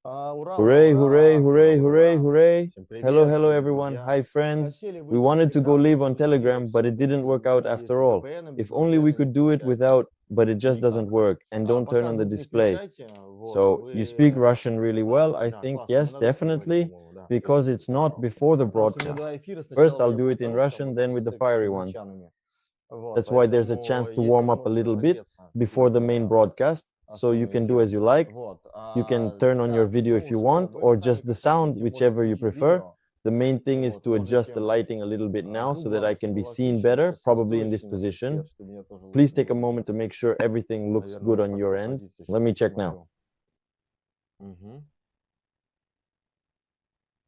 Hooray, hooray, hooray, hooray, hooray. Hello, hello, everyone. Hi, friends. We wanted to go live on Telegram, but it didn't work out after all. If only we could do it without, but it just doesn't work. And don't turn on the display. So you speak Russian really well, I think. Yes, definitely, because it's not before the broadcast. First, I'll do it in Russian, then with the fiery ones. That's why there's a chance to warm up a little bit before the main broadcast. So you can do as you like. You can turn on your video if you want, or just the sound, whichever you prefer. The main thing is to adjust the lighting a little bit now so that I can be seen better, probably in this position. Please take a moment to make sure everything looks good on your end. Let me check now.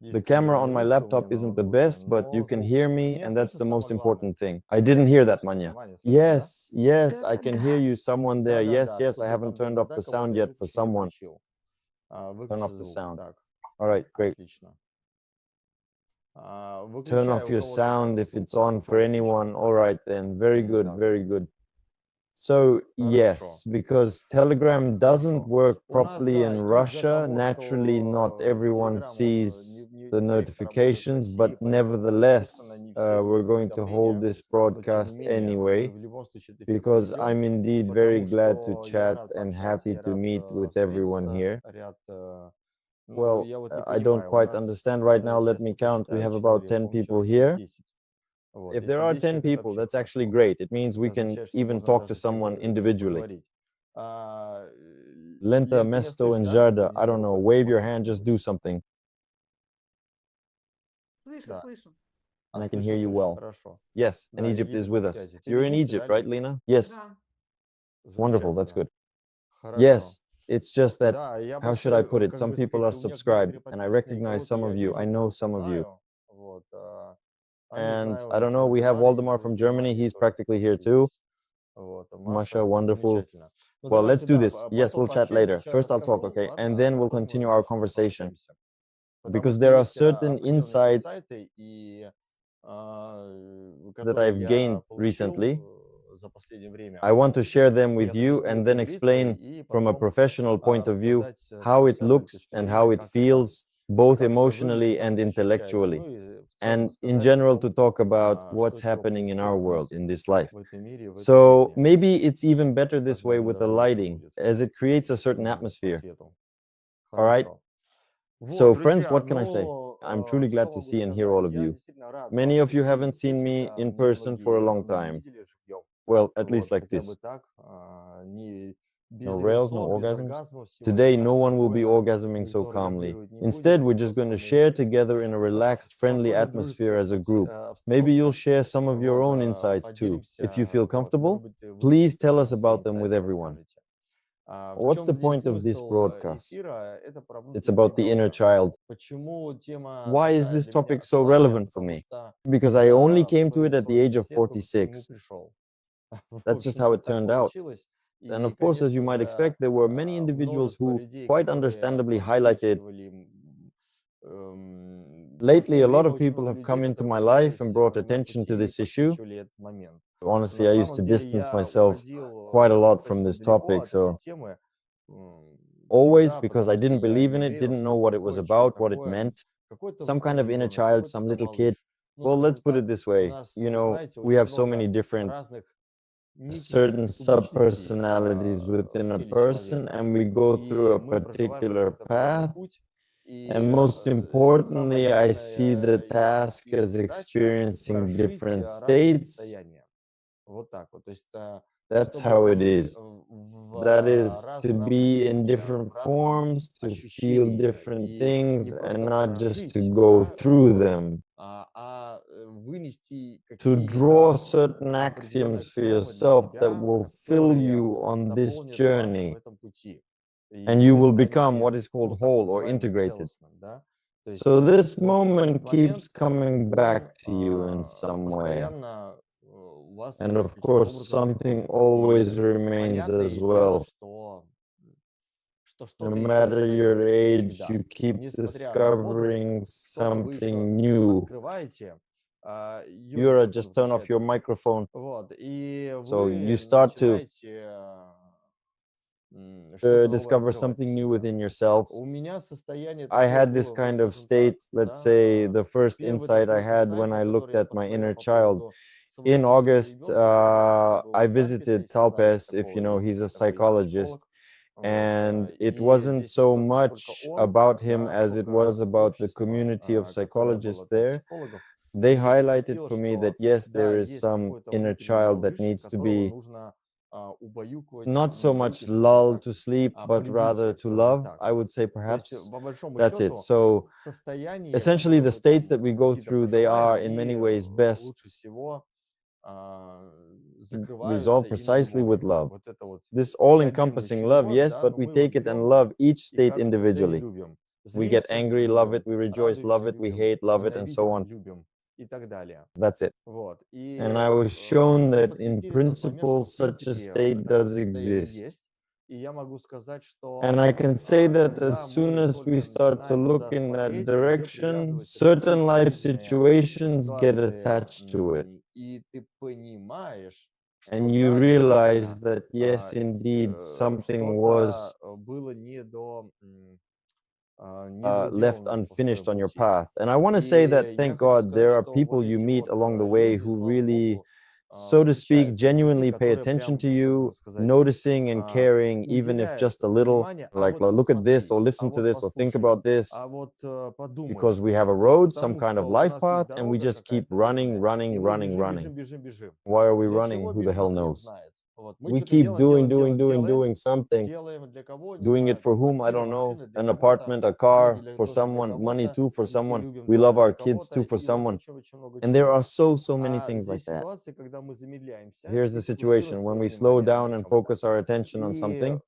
The camera on my laptop isn't the best, but you can hear me, and that's the most important thing. I didn't hear that, Manya. Yes, yes, I can hear you. Someone there. Yes, yes, I haven't turned off the sound yet for someone. Turn off the sound. All right, great. Turn off your sound if it's on for anyone. All right, then. Very good, very good. So, yes, because Telegram doesn't work properly in Russia, naturally not everyone sees the notifications, but nevertheless, we're going to hold this broadcast anyway, because I'm indeed very glad to chat and happy to meet with everyone here. Well, I don't quite understand right now. Let me count. We have about 10 people here. If there are 10 people, that's actually great. It means we can even talk to someone individually. Lenta, Mesto, and Jarda, I don't know, wave your hand, just do something. And I can hear you well. Yes, and Egypt is with us. You're in Egypt, right, Lena? Yes. Wonderful, that's good. Yes, it's just that, how should I put it? Some people are subscribed, and I recognize some of you. I know some of you. And I don't know, we have Waldemar from Germany. He's practically here too. Masha, wonderful. Well, let's do this. Yes, we'll chat later. First I'll talk, okay? And then we'll continue our conversation. Because there are certain insights that I've gained recently. I want to share them with you and then explain from a professional point of view how it looks and how it feels, both emotionally and intellectually. And in general, to talk about what's happening in our world, in this life. So maybe it's even better this way with the lighting, as it creates a certain atmosphere. All right? So friends, what can I say? I'm truly glad to see and hear all of you. Many of you haven't seen me in person for a long time. Well, at least like this. No rails, no orgasms. Today, no one will be orgasming so calmly. Instead, we're just going to share together in a relaxed, friendly atmosphere as a group. Maybe you'll share some of your own insights too. If you feel comfortable, please tell us about them with everyone. What's the point of this broadcast? It's about the inner child. Why is this topic so relevant for me? Because I only came to it at the age of 46. That's just how it turned out. And of course, as you might expect, there were many individuals who quite understandably highlighted. Lately, a lot of people have come into my life and brought attention to this issue. Honestly, I used to distance myself quite a lot from this topic. So always, because I didn't believe in it, didn't know what it was about, what it meant. Some kind of inner child, some little kid. Well, let's put it this way. You know, we have so many different certain sub-personalities within a person, and we go through a particular path. And most importantly, I see the task as experiencing different states. That's how it is. That is to be in different forms, to feel different things, and not just to go through them. To draw certain axioms for yourself that will fill you on this journey. And you will become what is called whole or integrated. So this moment keeps coming back to you in some way. And of course, something always remains as well. No matter your age, you keep discovering something new. Yura, just turn off your microphone. So you start to discover something new within yourself. I had this kind of state, let's say, the first insight I had when I looked at my inner child. In August, I visited Talpes, if you know, he's a psychologist. And it wasn't so much about him as it was about the community of psychologists there. They highlighted for me that yes, there is some inner child that needs to be not so much lulled to sleep, but rather to love, I would say, perhaps. That's it. So essentially, the states that we go through, they are in many ways best resolved precisely with love. This all-encompassing love, yes, but we take it and love each state individually. We get angry, love it. We rejoice, love it. We hate, love it, and so on. That's it. And I was shown that in principle, such a state does exist. And I can say that as soon as we start to look in that direction, certain life situations get attached to it. And you realize that, yes, indeed, something was left unfinished on your path. And I want to say that, thank God, there are people you meet along the way who really, so to speak, genuinely pay attention to you, noticing and caring, even if just a little, like, look at this, or listen to this, or think about this, because we have a road, some kind of life path, and we just keep running. Why are we running? Who the hell knows? We keep doing something. Doing it for whom? I don't know. An apartment, a car, for someone, money too, for someone. We love our kids too, for someone. And there are so many things like that. Here's the situation. When we slow down and focus our attention on something,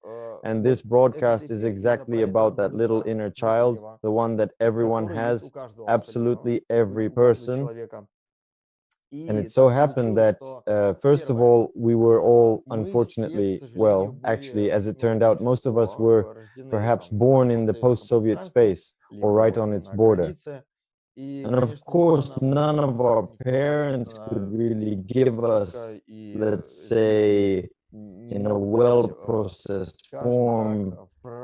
and this broadcast is exactly about that little inner child, the one that everyone has, absolutely every person. And it so happened that, first of all, we were all, unfortunately, well, actually, as it turned out, most of us were perhaps born in the post-Soviet space or right on its border. And of course, none of our parents could really give us, let's say, in a well-processed form,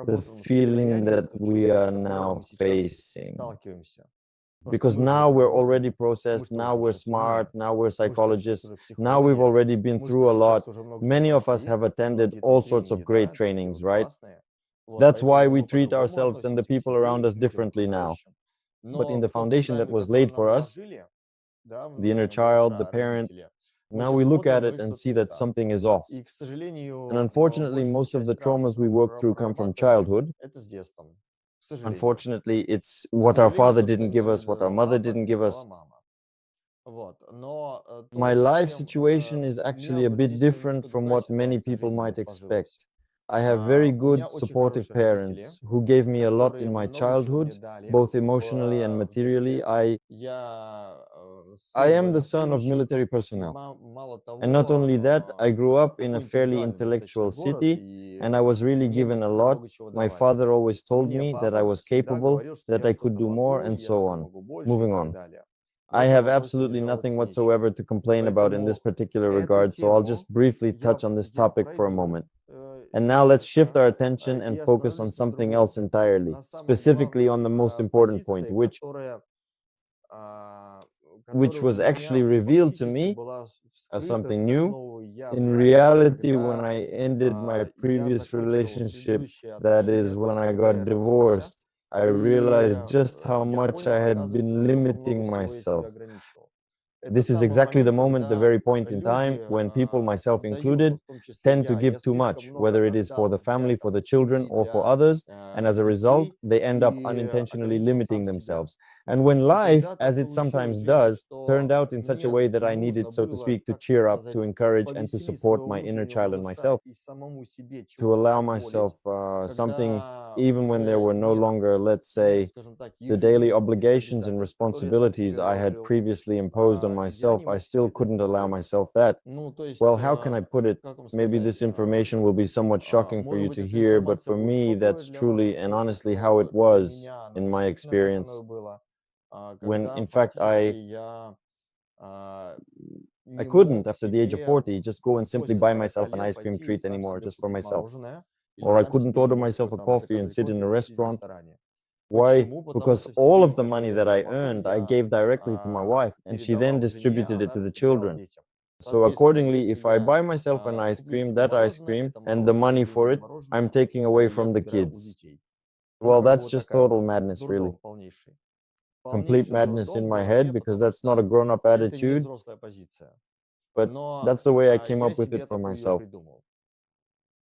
the feeling that we are now facing. Because now we're already processed, now we're smart, now we're psychologists, now we've already been through a lot. Many of us have attended all sorts of great trainings, right? That's why we treat ourselves and the people around us differently now. But in the foundation that was laid for us, the inner child, the parent, now we look at it and see that something is off. And unfortunately, most of the traumas we work through come from childhood. Unfortunately, it's what our father didn't give us, what our mother didn't give us. My life situation is actually a bit different from what many people might expect. I have very good, supportive parents who gave me a lot in my childhood, both emotionally and materially. I am the son of military personnel. And not only that, I grew up in a fairly intellectual city, and I was really given a lot. My father always told me that I was capable, that I could do more, and so on. Moving on. I have absolutely nothing whatsoever to complain about in this particular regard, so I'll just briefly touch on this topic for a moment. And now let's shift our attention and focus on something else entirely, specifically on the most important point, which was actually revealed to me as something new. In reality, when I ended my previous relationship, that is when I got divorced, I realized just how much I had been limiting myself. This is exactly the moment, the very point in time when people, myself included, tend to give too much, whether it is for the family, for the children, or for others, and as a result, they end up unintentionally limiting themselves. And when life, as it sometimes does, turned out in such a way that I needed, so to speak, to cheer up, to encourage, and to support my inner child and myself, to allow myself something, even when there were no longer, let's say, the daily obligations and responsibilities I had previously imposed on myself, I still couldn't allow myself that. Well, how can I put it? Maybe this information will be somewhat shocking for you to hear, but for me, that's truly and honestly how it was in my experience. When, in fact, I couldn't, after the age of 40, just go and simply buy myself an ice cream treat anymore, just for myself. or I couldn't order myself a coffee and sit in a restaurant. Why? Because all of the money that I earned, I gave directly to my wife, and she then distributed it to the children. So accordingly, if I buy myself an ice cream, that ice cream, and the money for it, I'm taking away from the kids. Well, that's just total madness, really. Complete madness in my head, because that's not a grown-up attitude, but that's the way I came up with it for myself.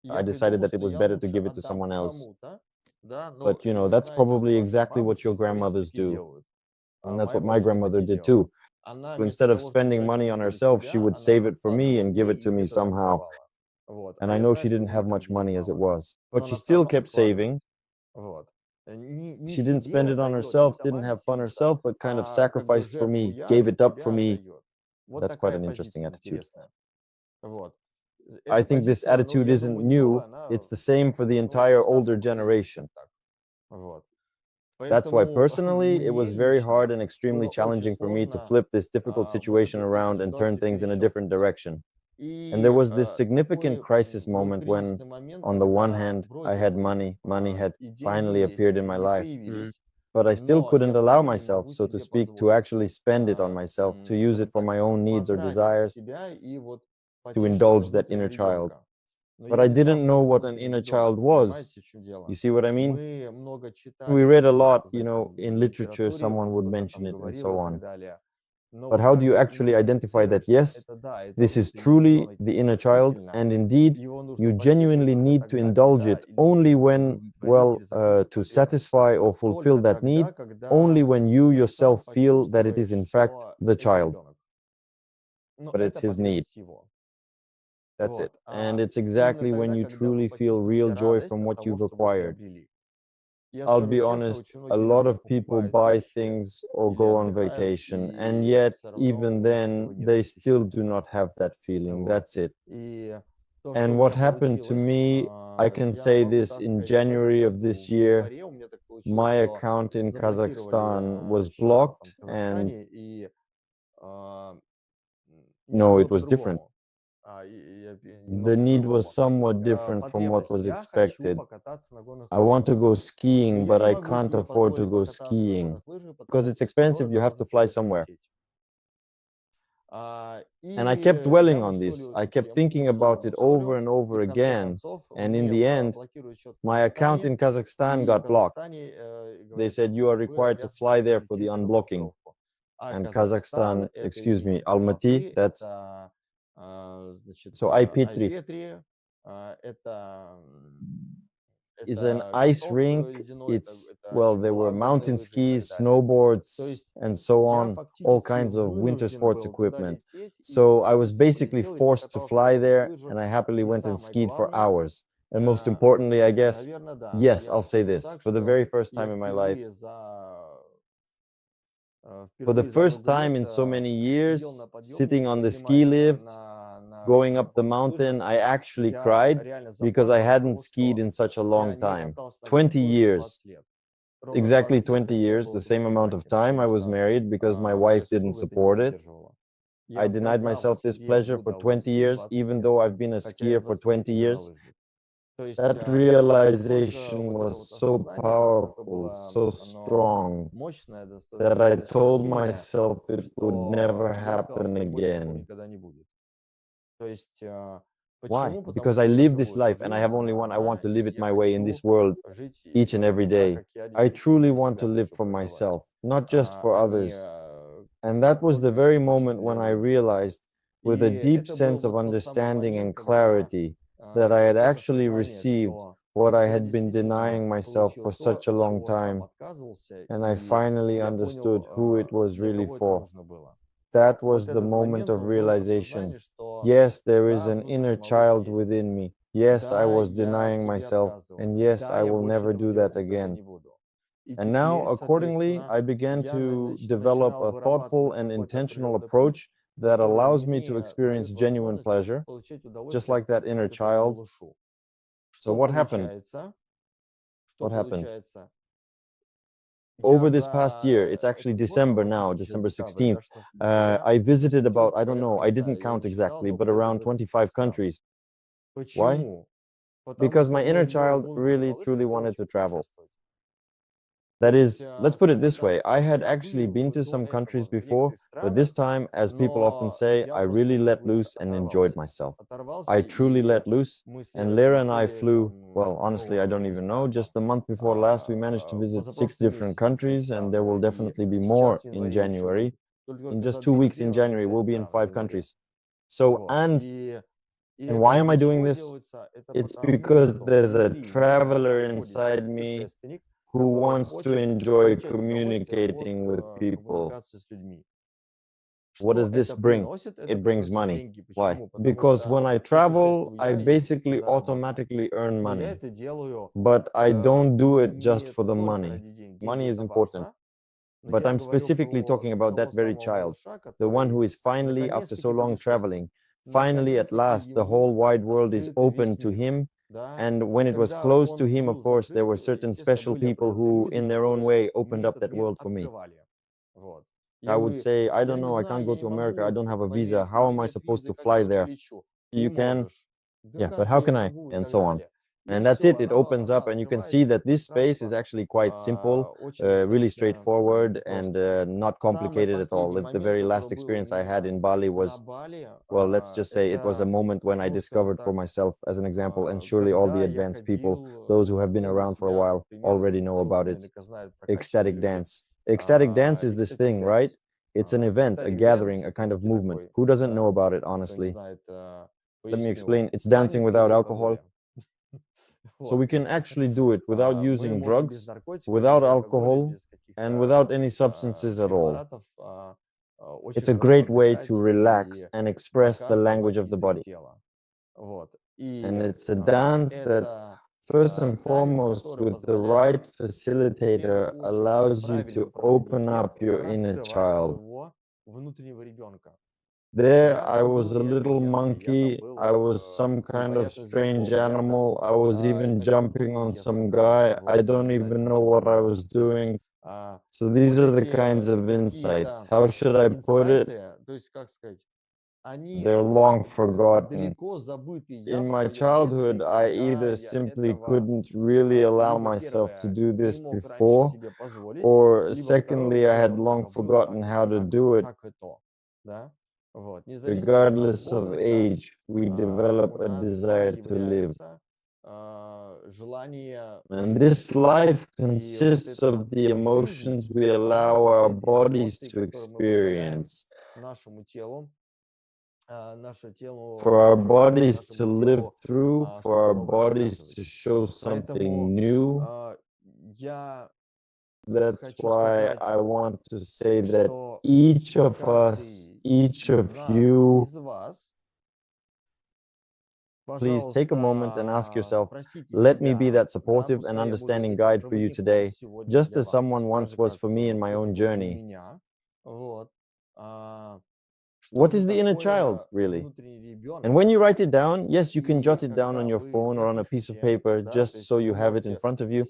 I decided that it was better to give it to someone else. But, that's probably exactly what your grandmothers do. And that's what my grandmother did too. So instead of spending money on herself, she would save it for me and give it to me somehow. And I know she didn't have much money as it was, but she still kept saving. She didn't spend it on herself, didn't have fun herself, but kind of sacrificed for me, gave it up for me. That's quite an interesting attitude. I think this attitude isn't new. It's the same for the entire older generation. That's why personally, it was very hard and extremely challenging for me to flip this difficult situation around and turn things in a different direction. And there was this significant crisis moment when, on the one hand, I had money had finally appeared in my life, but I still couldn't allow myself, so to speak, to actually spend it on myself, to use it for my own needs or desires, to indulge that inner child. But I didn't know what an inner child was. You see what I mean? We read a lot, in literature, someone would mention it and so on. But how do you actually identify that, yes, this is truly the inner child, and indeed, you genuinely need to indulge it only when, to satisfy or fulfill that need, only when you yourself feel that it is in fact the child, but it's his need. That's it. And it's exactly when you truly feel real joy from what you've acquired. I'll be honest, a lot of people buy things or go on vacation, and yet, even then, they still do not have that feeling. That's it. And what happened to me, I can say this, in January of this year, my account in Kazakhstan was blocked, and no, it was different. The need was somewhat different from what was expected. I want to go skiing, but I can't afford to go skiing because it's expensive. You have to fly somewhere. And I kept dwelling on this. I kept thinking about it over and over again. And in the end, my account in Kazakhstan got blocked. They said, you are required to fly there for the unblocking. And Kazakhstan, excuse me, Almaty, that's so IP3 is an ice rink. It's, there were mountain skis, snowboards, and so on, all kinds of winter sports equipment. So I was basically forced to fly there, and I happily went and skied for hours. And most importantly, I guess, yes, I'll say this, for the very first time in my life, for the first time in so many years, sitting on the ski lift, going up the mountain, I actually cried because I hadn't skied in such a long time. 20 years. Exactly 20 years, the same amount of time I was married because my wife didn't support it. I denied myself this pleasure for 20 years, even though I've been a skier for 20 years. That realization was so powerful, so strong, that I told myself it would never happen again. Why? Because I live this life and I have only one. I want to live it my way in this world each and every day. I truly want to live for myself, not just for others. And that was the very moment when I realized, with a deep sense of understanding and clarity, that I had actually received what I had been denying myself for such a long time. And I finally understood who it was really for. That was the moment of realization. Yes, there is an inner child within me. Yes, I was denying myself. And yes, I will never do that again. And now, accordingly, I began to develop a thoughtful and intentional approach that allows me to experience genuine pleasure, just like that inner child. So what happened? What happened? Over this past year, it's actually December now, December 16th, I visited about, I don't know, I didn't count exactly, but around 25 countries. Why? Because my inner child really, truly wanted to travel. That is, let's put it this way, I had actually been to some countries before, but this time, as people often say, I really let loose and enjoyed myself. I truly let loose, and Lera and I flew, well, honestly, I don't even know, just the month before last, we managed to visit 6 different countries, and there will definitely be more in January. In just 2 weeks in January, we'll be in 5 countries. So, and why am I doing this? It's because there's a traveler inside me who wants to enjoy communicating with people. What does this bring? It brings money. Why? Because when I travel, I basically automatically earn money. But I don't do it just for the money. Money is important. But I'm specifically talking about that very child, the one who is finally, after so long traveling, finally, at last, the whole wide world is open to him. And when it was closed to him, of course, there were certain special people who, in their own way, opened up that world for me. I would say, I don't know, I can't go to America, I don't have a visa. How am I supposed to fly there? You can, yeah, but how can I? And so on. And that's it. It opens up, and you can see that this space is actually quite simple, really straightforward, and not complicated at all. The very last experience I had in Bali was, well, let's just say it was a moment when I discovered for myself, as an example, and surely all the advanced people, those who have been around for a while, already know about it. Ecstatic dance. Ecstatic dance is this thing, right? It's an event, a gathering, a kind of movement. Who doesn't know about it, honestly? Let me explain. It's dancing without alcohol. So we can actually do it without using drugs, without alcohol, and without any substances at all. It's a great way to relax and express the language of the body. And it's a dance that, first and foremost, with the right facilitator, allows you to open up your inner child. There, I was a little monkey. I was some kind of strange animal. I was even jumping on some guy. I don't even know what I was doing. So these are the kinds of insights. How should I put it? They're long forgotten. In my childhood, I either simply couldn't really allow myself to do this before, or secondly, I had long forgotten how to do it. Regardless of age, we develop a desire to live. And this life consists of the emotions we allow our bodies to experience. For our bodies to live through, for our bodies to show something new. That's why I want to say that each of us, each of you, please take a moment and ask yourself, let me be that supportive and understanding guide for you today, just as someone once was for me in my own journey. What is the inner child, really? And when you write it down, yes, you can jot it down on your phone or on a piece of paper, just so you have it in front of you.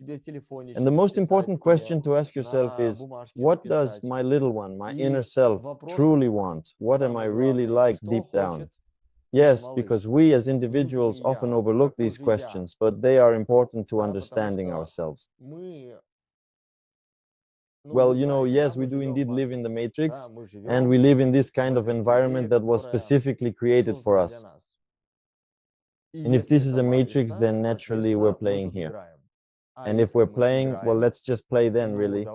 And the most important question to ask yourself is, what does my little one, my inner self, truly want? What am I really like deep down? Yes, because we as individuals often overlook these questions, but they are important to understanding ourselves. Well, you know, yes, we do indeed live in the matrix, and we live in this kind of environment that was specifically created for us. And if this is a matrix, then naturally we're playing here. And if we're playing, well, let's just play then, really.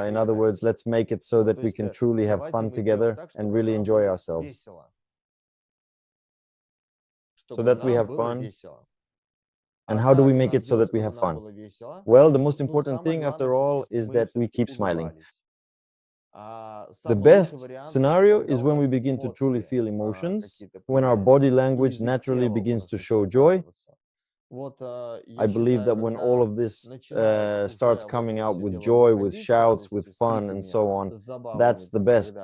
In other words, let's make it so that we can truly have fun together and really enjoy ourselves. So that we have fun. And how do we make it so that we have fun? Well, the most important thing, after all, is that we keep smiling. The best scenario is when we begin to truly feel emotions, when our body language naturally begins to show joy. I believe that when all of this starts coming out with joy, with shouts, with fun, and so on, that's the best.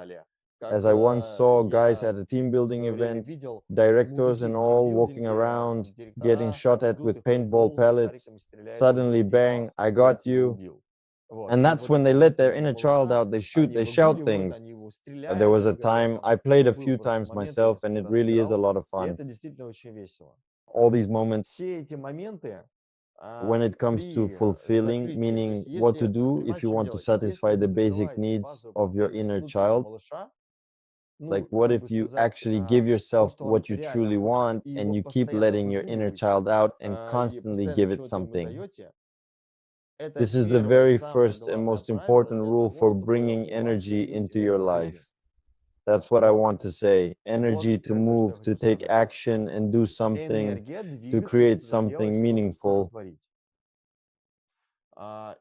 As I once saw guys at a team building event, directors and all walking around, getting shot at with paintball pellets. Suddenly, bang, I got you. And that's when they let their inner child out. They shoot, they shout things. There was a time, I played a few times myself, and it really is a lot of fun. all these moments все эти моменты when it comes to при fulfilling, закрытии, то meaning есть what to если, do if понимаете, you в чём want to дело? Если satisfy the вы basic закрываете needs базовые of your потребности inner внутреннего child. малыша, Like, ну, what как if бы you сказать, actually give то, yourself что он what you реально truly хочет, want и and его you keep постоянно letting your inner выпудриваете, child out and и constantly постоянно give it чего-то ему something? даете, это This is the первое, very самое first and главное most правило important для rule того, for чтобы bringing у вас energy появилась into your энергия жизни. life. That's what I Вот. want to say. Energy Вот to как бы что я move, to хотел take сказать. action and do something, Энергия to двигаться, create что-то делать, something что-то meaningful. творить.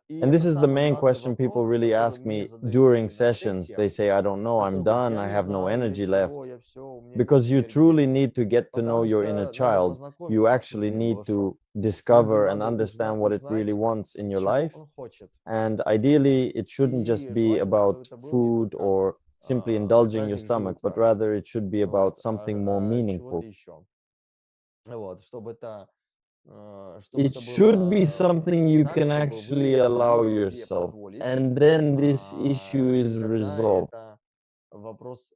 И And this это is the самый main главный question people вопрос, really который ask мне me задают during люди на sessions. They сессиях. say, I don't know, I'm Который говорит, done, я I не have no знаю, я energy все, left. у меня нет Because you энергии. truly need to get to know Потому your inner что надо child. You познакомиться с actually внутренним need малышом. to discover and Надо understand what it really узнать, wants in your чего life. он хочет. And ideally, it shouldn't just И be желательно, чтобы about это был не food только or simply indulging your праздник stomach, but желудка, rather it should be about вот, something more чего-то meaningful. еще. Вот, чтобы It это should be было something you так, can чтобы actually вы allow могли себе yourself. позволить, And then this issue и is тогда resolved. это вопрос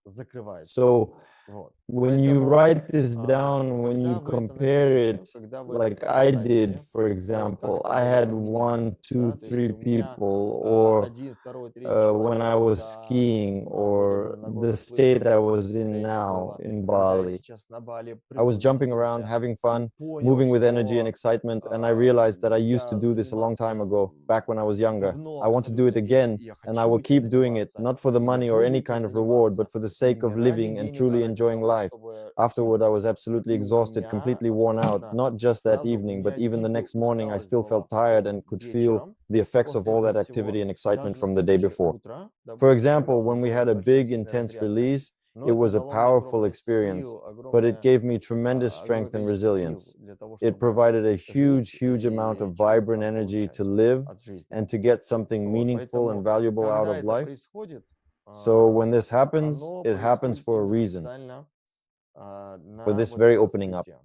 закрывается. So Вот. when you Поэтому, write this down, when когда you вы это compare напишете, it, когда вы это like I did, сопоставите, for вот, как example, это I было had у меня, 1, 2, да, то есть 3 у меня people, or один, второй, третий when I человек, was когда skiing, вот это or the Нагорных state I выдержек was in состояние now было, in когда я Bali. сейчас на Бали I was jumping around, выпрыгнул, having и fun, понял, moving with energy and что excitement, and I realized that I used to нельзя do this a long time заниматься ago, back when I was younger. давно I want to do it абсолютно этим, again, и я and I хочу will этим keep doing it, заниматься, not for the и я money or буду any этим kind of reward, but заниматься. for the И sake не of ради living and денег, а truly ради enjoying того, life. чтобы Afterward, I учиться. was absolutely И у exhausted, меня completely worn out. абсолютно Not just that сразу, у evening, but меня even the дикая next morning, I усталость still была felt tired потом and could feel вечером, the effects of после all этого that activity всего. and excitement Даже на from the day следующее before. утро, For допустим, у меня example, было when we тоже had a большая big, сильная intense разрядка. release, Но it это was a дало мне powerful огромных experience, сил, but it gave me tremendous огромное strength and количество сил resilience. для того, It чтобы provided a жить huge amount и of чего-то vibrant там energy to получать live от жизни. and to get something Вот, meaningful and поэтому, valuable out когда of это life. происходит, So when this happens, оно it happens происходит for a именно reason, специально for на this вот very этом opening up. аспекте.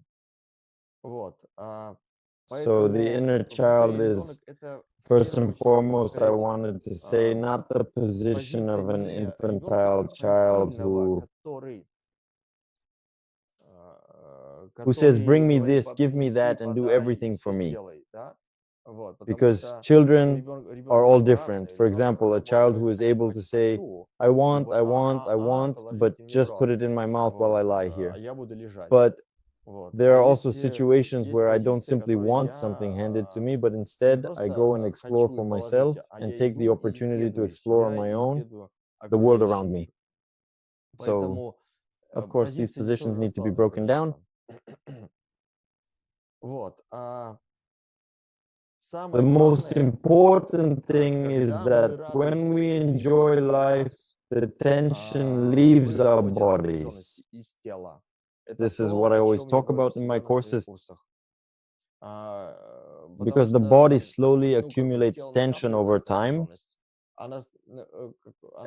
Вот. So the Поэтому inner внутренний child ребенок is, это в first первую and очередь, как бы foremost, I сказать, wanted to say, not the position позиция of an не ребенка infantile child инфантильного, who says, который bring me говорит, this, give me принеси, that, and do подай, everything for все me. сделай, да? Вот, потому Because что children are ребенок all же different. разный, For example, a может child who говорить, is хочу, able to хочу, say, хочу, I want, вот, I want, I want, but положите мне в just put рот, it in my mouth while I вот, lie а here. я буду лежать, But вот. there А are also есть, situations есть where I don't позиции, simply которые want something handed to me, but не instead I просто go and explore хочу и for myself положите, а and я take the иду и opportunity to исследую explore on себя my и own исследую the world окружающий around me. мир. So, Поэтому of course, these позиции здесь positions тоже need to be расплавлены, broken down. конечно. Вот. The Самое most главное, important thing is когда мы that when радуемся we жизни, enjoy у life, нас the tension leaves our выходят bodies. напряженности из тела. Это This is what то, I о always чем я talk говорю about in my всегда на своих courses, курсах. Потому because the body что, slowly ну, как бы accumulates тело tension over накапливает time. напряженность. Она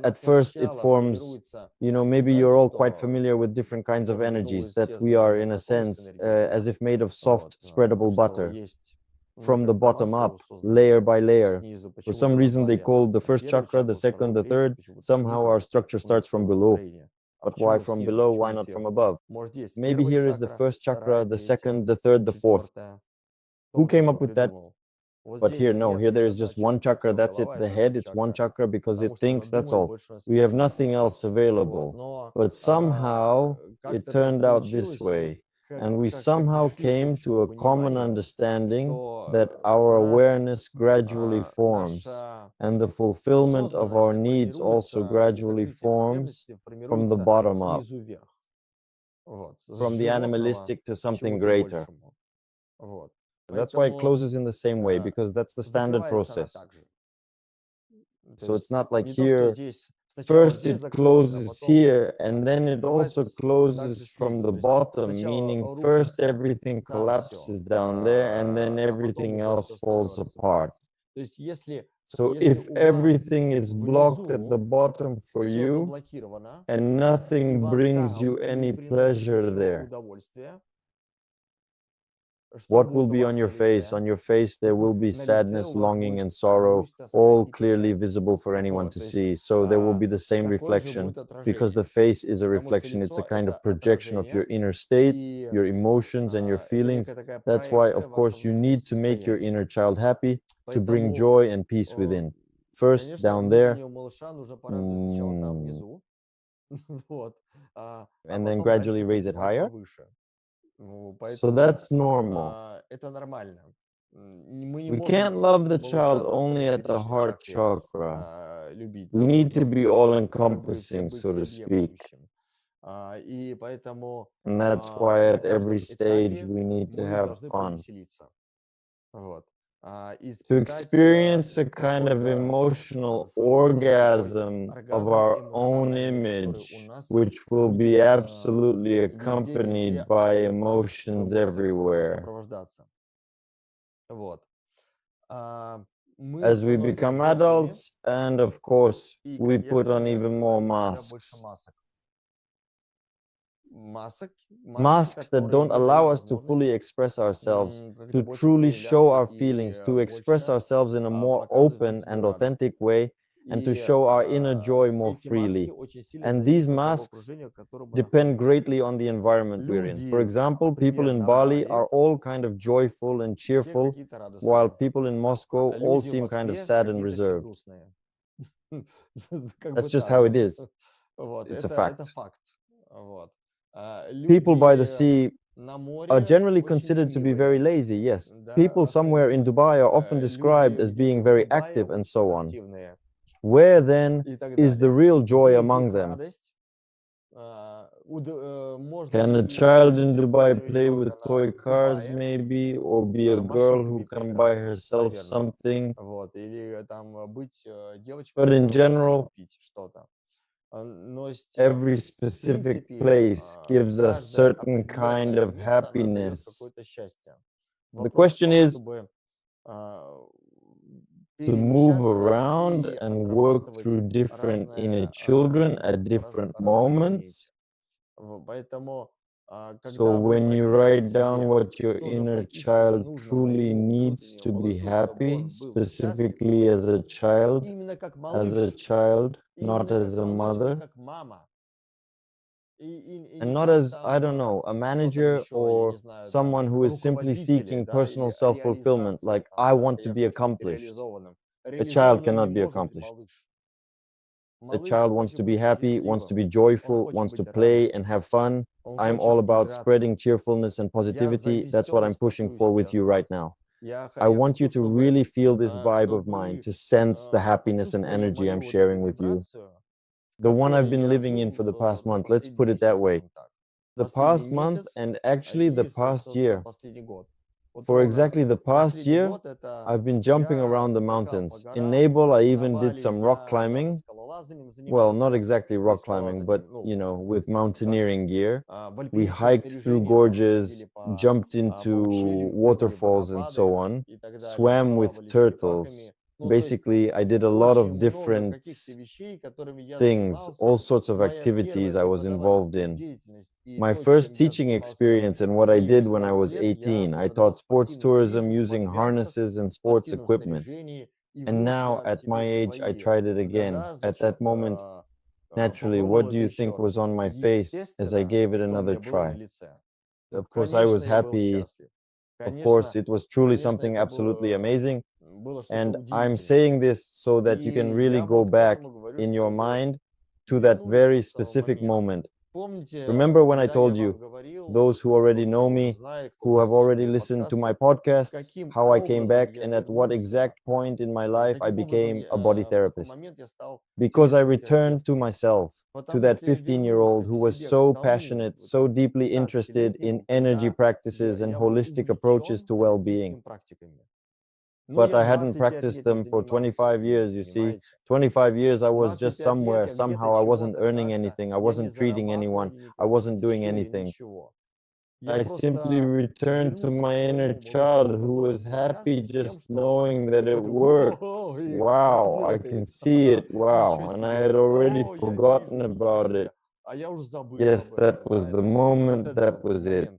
At first, it сначала forms, формируется, maybe you're знаете, all quite что, familiar with different kinds of я думаю, energies that все we are, давно in a знакомы с sense, энергией as огня. if made of Вот, soft, spreadable что butter есть, мы from the как по bottom маслу up, созданы layer by layer. снизу. For Почему-то some reason, they назвали call the там first первый chakra, the чакру, second, второй, the третий, third. почему-то Somehow снизу our structure у них starts from такое below. настроение. А But why почему from снизу, below? Why почему not from сверху? above? Может, есть Maybe первая here is the чакра, first вторая, chakra, the третья, second, the third, the fourth. четвертая. Who Кто came такое up with that? придумал? Вот But here, здесь no, нет here ни there is задачи, just one chakra. все, That's it. голова The это head, уже it's one чакра, chakra because it потому что она thinks, that's думает all. больше на We have свечение. nothing else Вот, available. но But somehow it как-то так turned out this получилось, way. And we как-то somehow пришли к came to общему a common пониманию, understanding что that у our нас awareness gradually forms наша and the fulfillment of our осознанность needs also формируется, и gradually закрытие forms потребностей from the формируется bottom up, снизу вверх. Вот, с from the животного animalistic to к something чему-то greater. большему. Вот. That's why it Поэтому closes in the same way, because that's the standard закрывается она process. так же. То So it's есть not like не то, что here, здесь сначала first здесь it закроется, а closes потом here, and then it also закрывается также closes from снизу. the То есть bottom, сначала meaning first рушится everything там все, collapses down there, and then а потом everything уже else все остальное falls apart. рассыпается. То есть So если if у вас everything is blocked at the внизу bottom for все you, заблокировано, and и nothing вам brings you там не any приносит pleasure ничего there, удовольствия, What will be on your face? On your face, there will be sadness, longing, and sorrow, all clearly visible for anyone to see. So there will be the same reflection, because the face is a reflection. It's a kind of projection of your inner state, your emotions, and your feelings. That's why, of course, you need to make your inner child happy to bring joy and peace within. First, down there, and then gradually raise it higher. So that's normal. We can't love the child only at the heart chakra. We need to be all-encompassing, so to speak. And that's why at every stage we need to have fun. To experience a kind of emotional orgasm of our own image, which will be absolutely accompanied by emotions everywhere. As we become adults, and of course, we put on even more masks. Masks that don't allow us to fully express ourselves, to truly show our feelings, to express ourselves in a more open and authentic way, and to show our inner joy more freely. And these masks depend greatly on the environment we're in. For example, people in Bali are all kind of joyful and cheerful, while people in Moscow all seem kind of sad and reserved. That's just how it is. It's a fact. People by the sea are generally considered to be very lazy, yes. People somewhere in Dubai are often described as being very active and so on. Where then is the real joy among them? Can a child in Dubai play with toy cars maybe, or be a girl who can buy herself something? But in general, every specific place gives a certain kind of happiness. The question is to move around and work through different inner children at different moments. So when you write down what your inner child truly needs to be happy, specifically as a child, not as a mother, and not as, I don't know, a manager or someone who is simply seeking personal self-fulfillment, like I want to be accomplished. A child cannot be accomplished. A child wants to be happy, wants to be joyful, wants to play and have fun. I'm all about spreading cheerfulness and positivity. That's what I'm pushing for with you right now. I want you to really feel this vibe of mine, to sense the happiness and energy I'm sharing with you. The one I've been living in for the past month, let's put it that way. The past month and actually the past year. For exactly the past year, I've been jumping around the mountains. In Naples, I even did some rock climbing. Well, not exactly rock climbing, but, you know, with mountaineering gear. We hiked through gorges, jumped into waterfalls and so on, swam with turtles. Basically, I did a lot of different things, all sorts of activities I was involved in. My first teaching experience and what I did when I was 18, I taught sports tourism using harnesses and sports equipment. And now, at my age, I tried it again. At that moment, naturally, what do you think was on my face as I gave it another try? Of course, I was happy. Of course, it was truly something absolutely amazing. And I'm saying this so that you can really go back in your mind to that very specific moment. Remember when I told you, those who already know me, who have already listened to my podcasts, how I came back and at what exact point in my life I became a body therapist. Because I returned to myself, to that 15-year-old who was so passionate, so deeply interested in energy practices and holistic approaches to well-being. But I hadn't practiced them for 25 years, you see. 25 years I was just somewhere, somehow I wasn't earning anything, I wasn't treating anyone, I wasn't doing anything. I simply returned to my inner child who was happy just knowing that it worked. Wow, I can see it, wow, and I had already forgotten about it. Yes, that was the moment, that was it.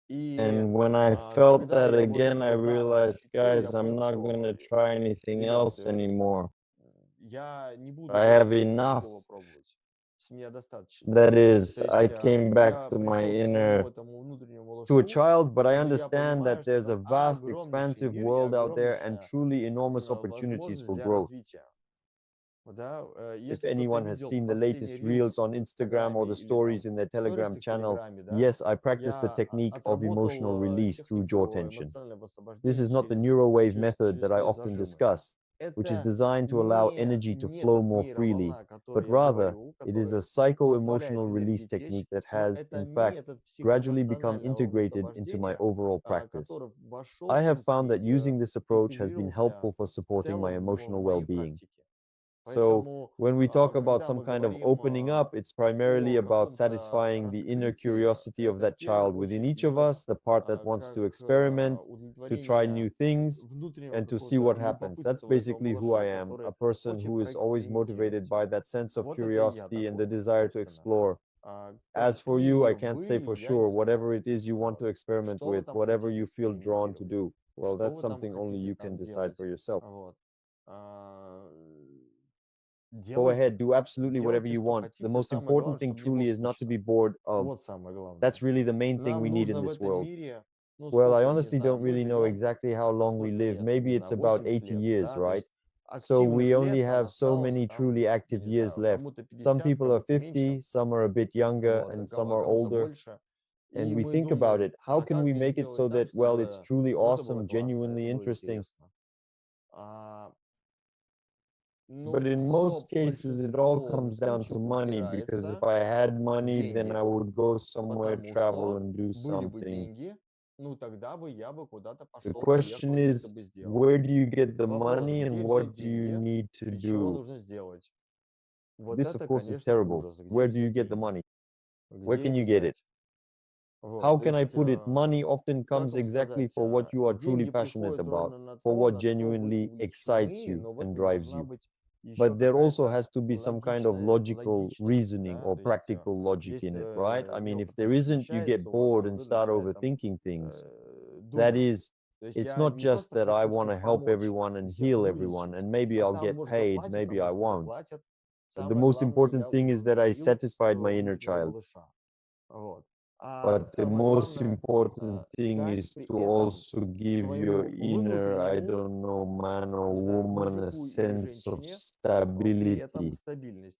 And when I felt that again, I realized, guys, I'm not going to try anything else anymore. I have enough. That is, I came back to my inner, to a child, but I understand that there's a vast, expansive world out there and truly enormous opportunities for growth. If anyone has seen the latest reels on Instagram or the stories in their Telegram channel, yes, I practice the technique of emotional release through jaw tension. This is not the Neurowave method that I often discuss, which is designed to allow energy to flow more freely, but rather it is a psycho-emotional release technique that has, in fact, gradually become integrated into my overall practice. I have found that using this approach has been helpful for supporting my emotional well-being. So when we talk about some kind of opening up, it's primarily about satisfying the inner curiosity of that child within each of us, the part that wants to experiment, to try new things, and to see what happens. That's basically who I am, a person who is always motivated by that sense of curiosity and the desire to explore. As for you, I can't say for sure. Whatever it is you want to experiment with, whatever you feel drawn to do, well, that's something only you can decide for yourself. Go ahead, do absolutely whatever you want. The most important thing truly is not to be bored of. That's really the main thing we need in this world. Well, I honestly don't really know exactly how long we live. Maybe it's about 80 years, right? So we only have so many truly active years left. Some people are 50, some are a bit younger, and some are older. And we think about it. How can we make it so that, well, it's truly awesome, genuinely interesting? But in most cases, it all comes down to money, because if I had money, then I would go somewhere, travel, and do something. The question is, where do you get the money and what do you need to do? This, of course, is terrible. Where do you get the money? Where can you get it? How can I put it? Money often comes exactly for what you are truly passionate about, for what genuinely excites you and drives you. But there also has to be some kind of logical reasoning or practical logic in it, right? I mean, if there isn't, you get bored and start overthinking things. That is, it's not just that I want to help everyone and heal everyone, and maybe I'll get paid, maybe I won't. The most important thing is that I satisfied my inner child. But the most important thing is to also give your inner, I don't know, man or woman a sense of stability.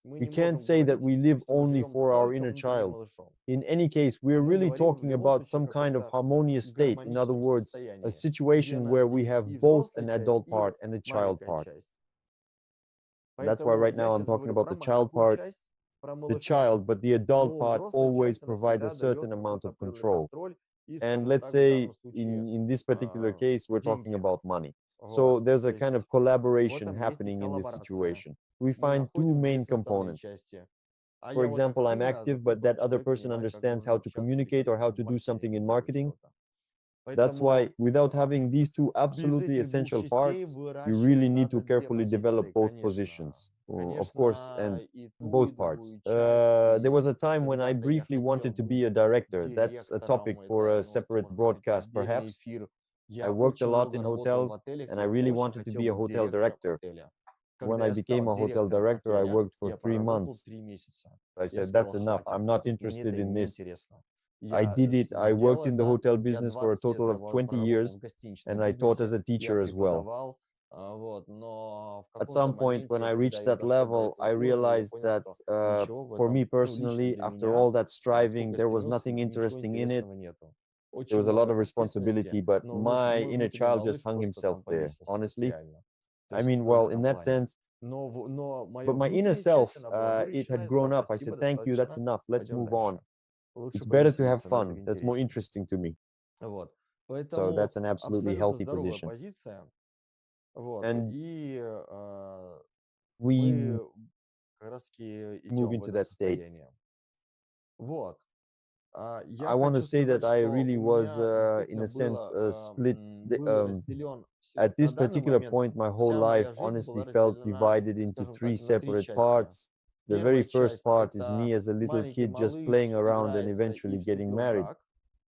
We can't say that we live only for our inner child. In any case, we're really talking about some kind of harmonious state. In other words, a situation where we have both an adult part and a child part. That's why right now I'm talking about the child part, the child, but the adult part always provides a certain amount of control. And let's say in this particular case, we're talking about money. So there's a kind of collaboration happening in this situation. We find two main components. For example, I'm active, but that other person understands how to communicate or how to do something in marketing. That's why without having these two absolutely essential parts, you really need to carefully develop both positions, of course, and both parts. There was a time when I briefly wanted to be a director. That's a topic for a separate broadcast, perhaps. I worked a lot in hotels, and I really wanted to be a hotel director. When I became a hotel director, I worked for 3 months. I said, that's enough. I'm not interested in this. I did it. I worked in the hotel business for a total of 20 years, and I taught as a teacher as well. At some point, when I reached that level, I realized that for me personally, after all that striving, there was nothing interesting in it. There was a lot of responsibility, but my inner child just hung himself there, honestly. I mean, well, in that sense, but my inner self, it had grown up. I said, thank you, that's enough. Let's move on. It's better to have fun. That's more interesting to me. So that's an absolutely healthy position. And we move into that state. I want to say that I really was, in a sense, split. At this particular point, my whole life honestly felt divided into three separate parts. The very first part is me as a little kid just playing around and eventually getting married.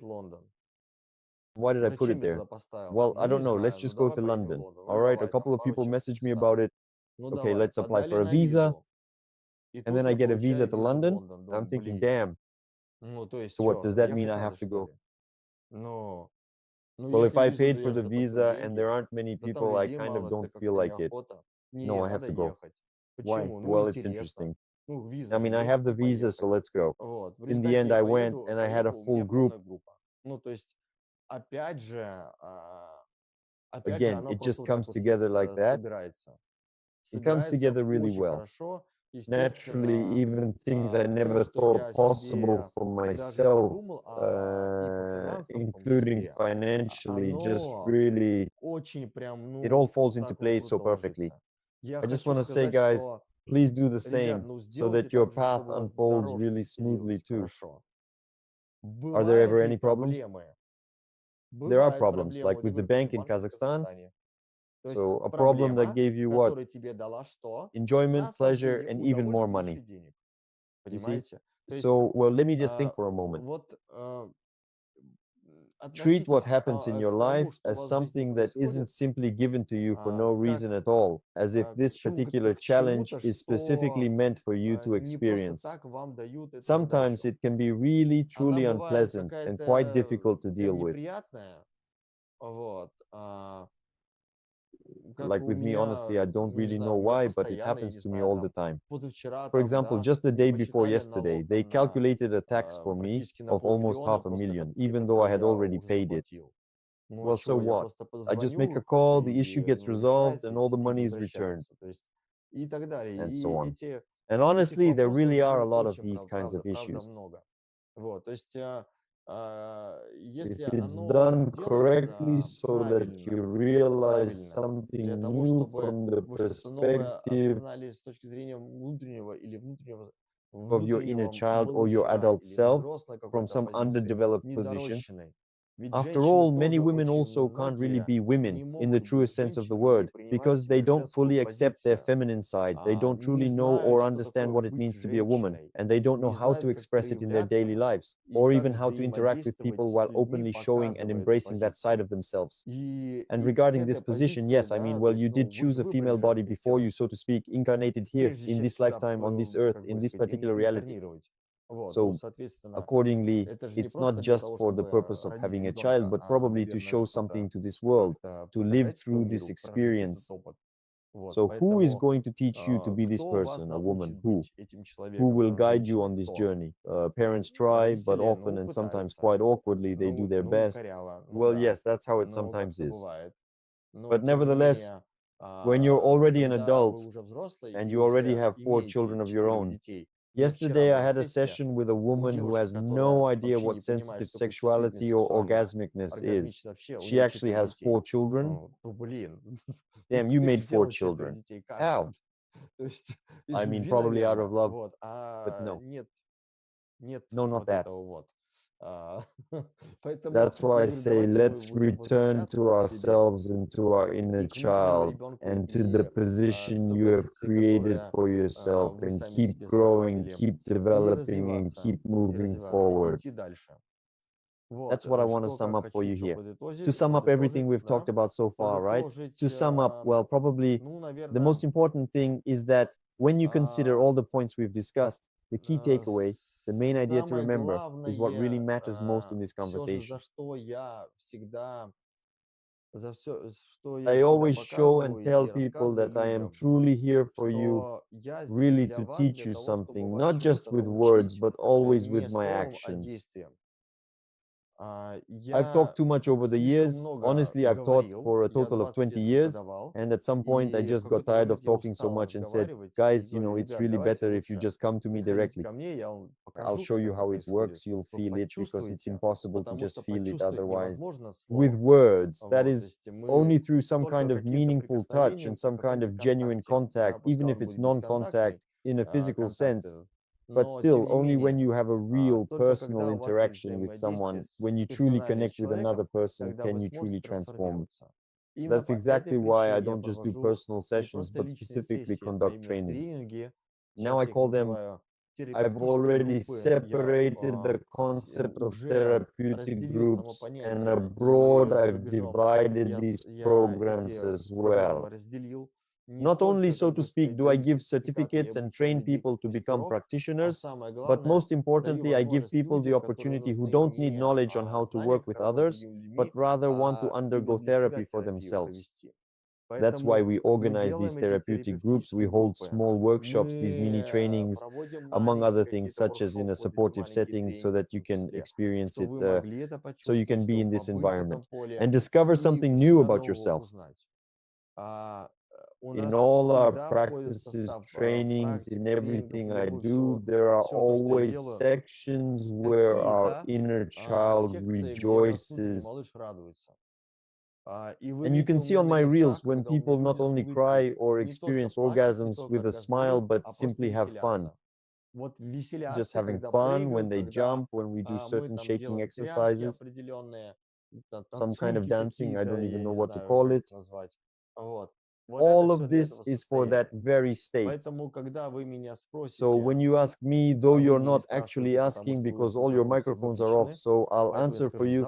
стоит Лондон? Why did I put Зачем it я there? туда поставил? Well, Ну, I не don't know. Let's знаю, ну just go давай to поедем в London. Лондон. Ну All right. A давай, couple там of пару people часов messaged me писали. about it. Ну Okay, давай, let's apply подали for a на visa. визу. И And тут then I я get a visa получаю to визу в London. Лондон. I'm Думаю, thinking, блин, damn. ну то есть So what, что, does that mean ехать I надо, have to что go? ли? Но, Well, if если I визу paid for даешь the за такие visa and деньги, there aren't many да там people, I людей kind of мало, да don't feel как-то like it. неохота. No, Не, I have надо to go. ехать. Why? Почему? Ну, Well, it's интересно. interesting. Ну, виза I же mean, I есть, have the ну, visa, so поехали. let's go. Вот. В In the результате end, я I went поеду, and I had a поехал, у меня full group. полная группа. Ну, то есть, опять же, Again, оно it просто just вот так comes вот together like that. собирается. It comes Собирается together really очень well. хорошо. Naturally, Естественно, even things I то, never что я thought possible себе for даже не myself, думал, и по финансам в том including числе, financially, just оно really, очень прям, it all ну, falls вот into так вот place so круто perfectly. ложится. Я I just хочу want to say, сказать, guys, что, please do the ребят, same ну, so сделайте that your так же, path чтобы у вас unfolds дорожка really smoothly стелилась too. хорошо. Are there Бывают ever ли any problems? проблемы? There are Бывают problems, проблемы. like Вот ты with the говоришь, bank in банк в Kazakhstan. Казахстане. То есть So a problem that проблема, gave you what? которая тебе дала что? Enjoyment, На самом pleasure, деле and even more удовольствие money. еще денег. You see? Понимаете? То есть So, well, let me just think for a moment. вот Treat what относитесь happens in your к life тому, что у as вас в жизни something that isn't происходит, simply given to you for no reason как at all, as if this particular к challenge чему-то, is specifically что meant for you to не просто experience. так вам дают эту Sometimes задачу. it can be really, Она truly бывает unpleasant and quite какая-то difficult to прям deal with. неприятная, вот, как Like у with me, honestly, меня, I don't не really know знаю, у меня why, but it постоянно, я happens не to me знаю, all the там, time. позавчера For там, example, да, just the мне day before посчитали yesterday, налог they там на calculated a tax for me практически на of almost полмиллиона, half a просто million, те, even though I которые had я already уже paid it. заплатил. Ну а Well, so чё, я what? просто I just make a позвоню, как бы, call, the issue и gets resolved, решается, and и all все the деньги money is returned, возвращаются. То есть и так далее. and so И on. эти And и этих honestly, there вопросов, really are a ну, lot of очень, these kinds of правда issues. много. Вот, то есть, If если it's оно done correctly делается so that you realize правильно, для something того, new чтобы from the вы что-то новое perspective осознали с точки зрения внутреннего или of your inner внутреннего child or your малыша adult или self взрослой from какой-то some позиции, underdeveloped position. недорощенной. Ведь After женщины all, many тоже women очень also can't really многие be women не in the могут быть truest sense of the женщинами, не word принимают because they себе don't женскую fully accept their позицию, feminine side. They don't не truly know знают, or что understand такое what it быть means to be a woman, женщиной, and they don't know не how to знают, как express it in their daily проявляться lives, и or как even how to interact with взаимодействовать people с while людьми, openly showing and показывая эту embracing that side позицию. of themselves. And И к regarding this этой position, позиции, yes, I mean, да, то well, есть, you ну, did choose a female выбрали, так body сказать, before you, so to speak, incarnated here прежде in чем this сюда, lifetime on this earth, как бы in this сказать, particular reality. инкарнировать. Вот, ну, So соответственно, accordingly, это же не it's not просто для just того, for the чтобы purpose of родить having a child, ребенка, but probably to наверное, show что-то something to this world, как-то to live показать through this миру, прожить этот experience. опыт. Вот, So who is поэтому going to teach you to be this кто вас person, a woman? научит Who? быть этим Who человеком, will guide you женщиной? on this Кто? journey? Ну, Parents try, but родители, often ну, and sometimes пытаются. quite awkwardly, they do their Ну, best. коряво, ну Well, да, yes, that's how it ну, sometimes как-то is. бывает. Но, But тем не nevertheless, менее, when you're already an когда вы adult уже взрослый and и you already уже have 4 имеете children of your 4 own, детей, я вчера yesterday I был на had a сессии session with a у woman who девушки, has no которая idea вообще не what понимает, sensitive что такое чувствительный sexuality or сексуальность, orgasmicness is. оргазмичность вообще, у She нее actually 4 has детей. 4 children. Ну, блин, ну Damn, you ты made же 4 сделал 4 children. детей, как? How? То есть I mean, любви, probably out of наверное, love, вот, but no, нет no, not вот that. этого вот. А, Поэтому That's я why I говорю, say давайте мы let's будем return возвращаться to к себе ourselves and to our inner и к внутреннему child ребенку, and to the и к position той you have позиции, created которая for yourself вы and сами keep себе growing, составили, keep и developing, and развиваться, keep moving и forward. идти дальше. That's Вот, what I want to что sum как up for хочу you все here. To sum up everything подытожить, we've talked да, about so far, right? подытожить, To sum up, well, probably ну, the наверное, most important thing is that when you consider all the points we've discussed, the key takeaway, the main idea to самое remember is what really главное, matters most in this все же, conversation. за все, что я I всегда always show and показываю tell и people рассказываю that I am людям, truly here for you, что я здесь really для to вас, teach для you того, чтобы something, вас not just чему-то with words, научить, but always не with my словом, а actions. действием. I've talked Я too much over the слишком years. много Honestly, I've taught говорил, for a я total of 20 20 лет years. преподавал, And at some point, I и в just got какой-то tired момент of я talking so устал much and said, разговаривать и guys, говорю, it's ребят, really давайте better if you лучше just come to me приходите directly. ко мне, я вам I'll покажу, show как you это how it works. происходит. You'll Вы feel it because it's почувствуете, impossible to потому just что feel it почувствовать otherwise. невозможно With словом. words, that Вот, то is есть only мы through some kind только of каким-то meaningful touch прикосновением, and some kind каким-то of genuine контакте, я contact, бы even сказал, if он it's будет non-contact бесконтактный, in a physical sense. контакты, But но still, тем не only when менее, you have a real только personal когда у вас есть interaction with взаимодействие someone, when с you truly персональной с connect with another человеком, person, тогда can вы you truly сможете transform. трансформироваться. Именно That's по этой exactly why I причине я don't just do провожу personal не sessions, просто but личные specifically сессии, а conduct именно trainings. тренинги. Now Сейчас I я их call them, называю I've терапевтические already группы. Я separated the concept of уже therapeutic разделил само groups, and понятие, abroad и за I've рубежом divided these я programs эти as программы well. разделил. Not only, so to speak, do I give certificates and train people to become practitioners, but most importantly, I give people the opportunity who don't need knowledge on how to work with others, but rather want to undergo therapy for themselves. That's why we organize these therapeutic groups. We hold small workshops, these mini trainings, among other things, such as in a supportive setting, so that you can experience it, so you can be in this environment and discover something new about yourself. In all our practices, trainings, in everything I do, there are always sections where our inner child rejoices. And you can see on my reels when people not only cry or experience orgasms with a smile, but simply have fun. Just having fun when they jump, when we do certain shaking exercises, some kind of dancing, I don't even know what to call it. All of this is for that very state. So when you ask me, though you're not actually asking because all your microphones are off, so I'll answer for you.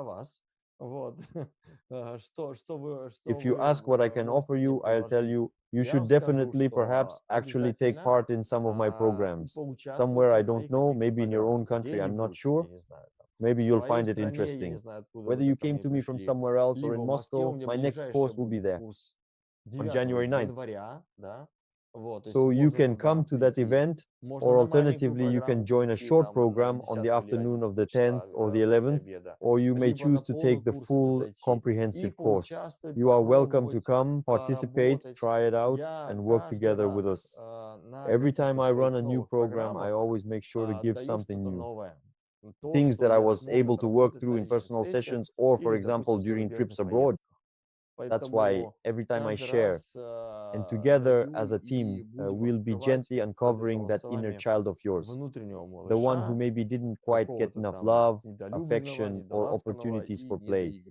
If you ask what I can offer you, I'll tell you, you should definitely perhaps actually take part in some of my programs. Somewhere I don't know, maybe in your own country, I'm not sure. Maybe you'll find it interesting. Whether you came to me from somewhere else or in Moscow, my next course will be there on January 9th. So you can come to that event, or alternatively, you can join a short program on the afternoon of the 10th or the 11th, or you may choose to take the full comprehensive course. You are welcome to come, participate, try it out, and work together with us. Every time I run a new program, I always make sure to give something new. Things that I was able to work through in personal sessions, or, for example, during trips abroad. That's why every time I share, and together as a team, we'll be gently uncovering that inner child of yours, the one who maybe didn't quite get enough love, affection, or opportunities for play.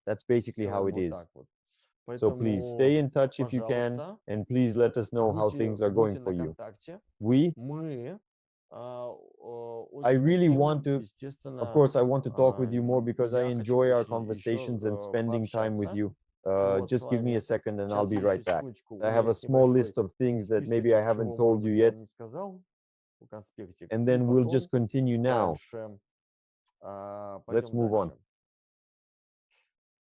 That's basically how it is. So please stay in touch if you can, and please let us know how things are going for you. I really want to, of course, I want to talk with you more because I enjoy our conversations and spending time with you. Just give me a second and I'll be right back. I have a small list of things that maybe I haven't told you yet. And then we'll just continue now. Let's move on.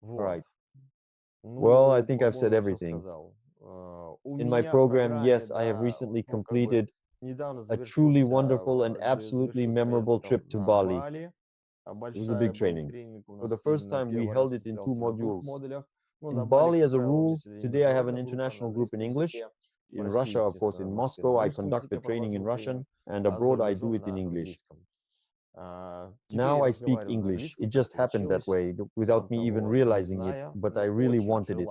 All right. Well, I think I've said everything. In my program, yes, I have recently completed a truly wonderful and absolutely memorable trip to Bali. It was a big training. For the first time, we held it in 2 modules. In Bali, as a rule, today I have an international group in English. In Russia, of course, in Moscow, I conduct the training in Russian, and abroad I do it in English. Now I speak English. It just happened that way without me even realizing it, but I really wanted it.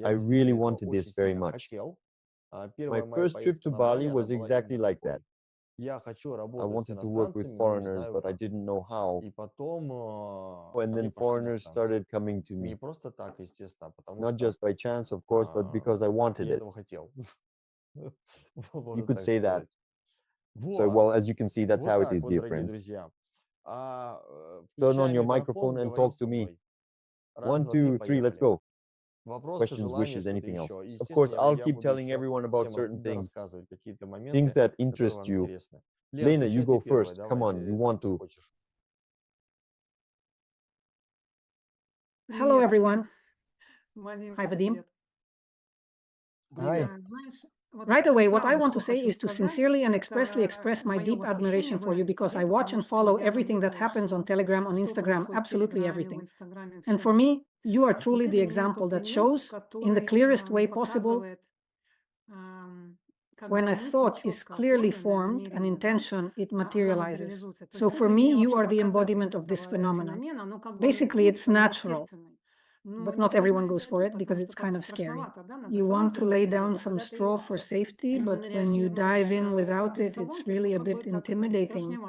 I really wanted this very much. My first trip to Bali was exactly like that. I wanted to work with foreigners, but I didn't know how. And then foreigners started coming to me. Not just by chance, of course, but because I wanted it. You could say that. So, well, as you can see, that's how it is, dear friends. Turn on your microphone and talk to me. 1, 2, 3, let's go. Questions, wishes, anything else. Of course, I'll keep telling everyone about certain things that interest you. Lena, you go first. Come on, you want to. Hello, everyone. Hi, Vadim. Hi. Right away, what I want to say is to sincerely and expressly express my deep admiration for you because I watch and follow everything that happens on Telegram, on Instagram, absolutely everything. And for me, you are truly the example that shows, in the clearest way possible, when a thought is clearly formed, an intention, it materializes. So for me, you are the embodiment of this phenomenon. Basically, it's natural. But not everyone goes for it because it's kind of scary. You want to lay down some straw for safety, but when you dive in without it, it's really a bit intimidating.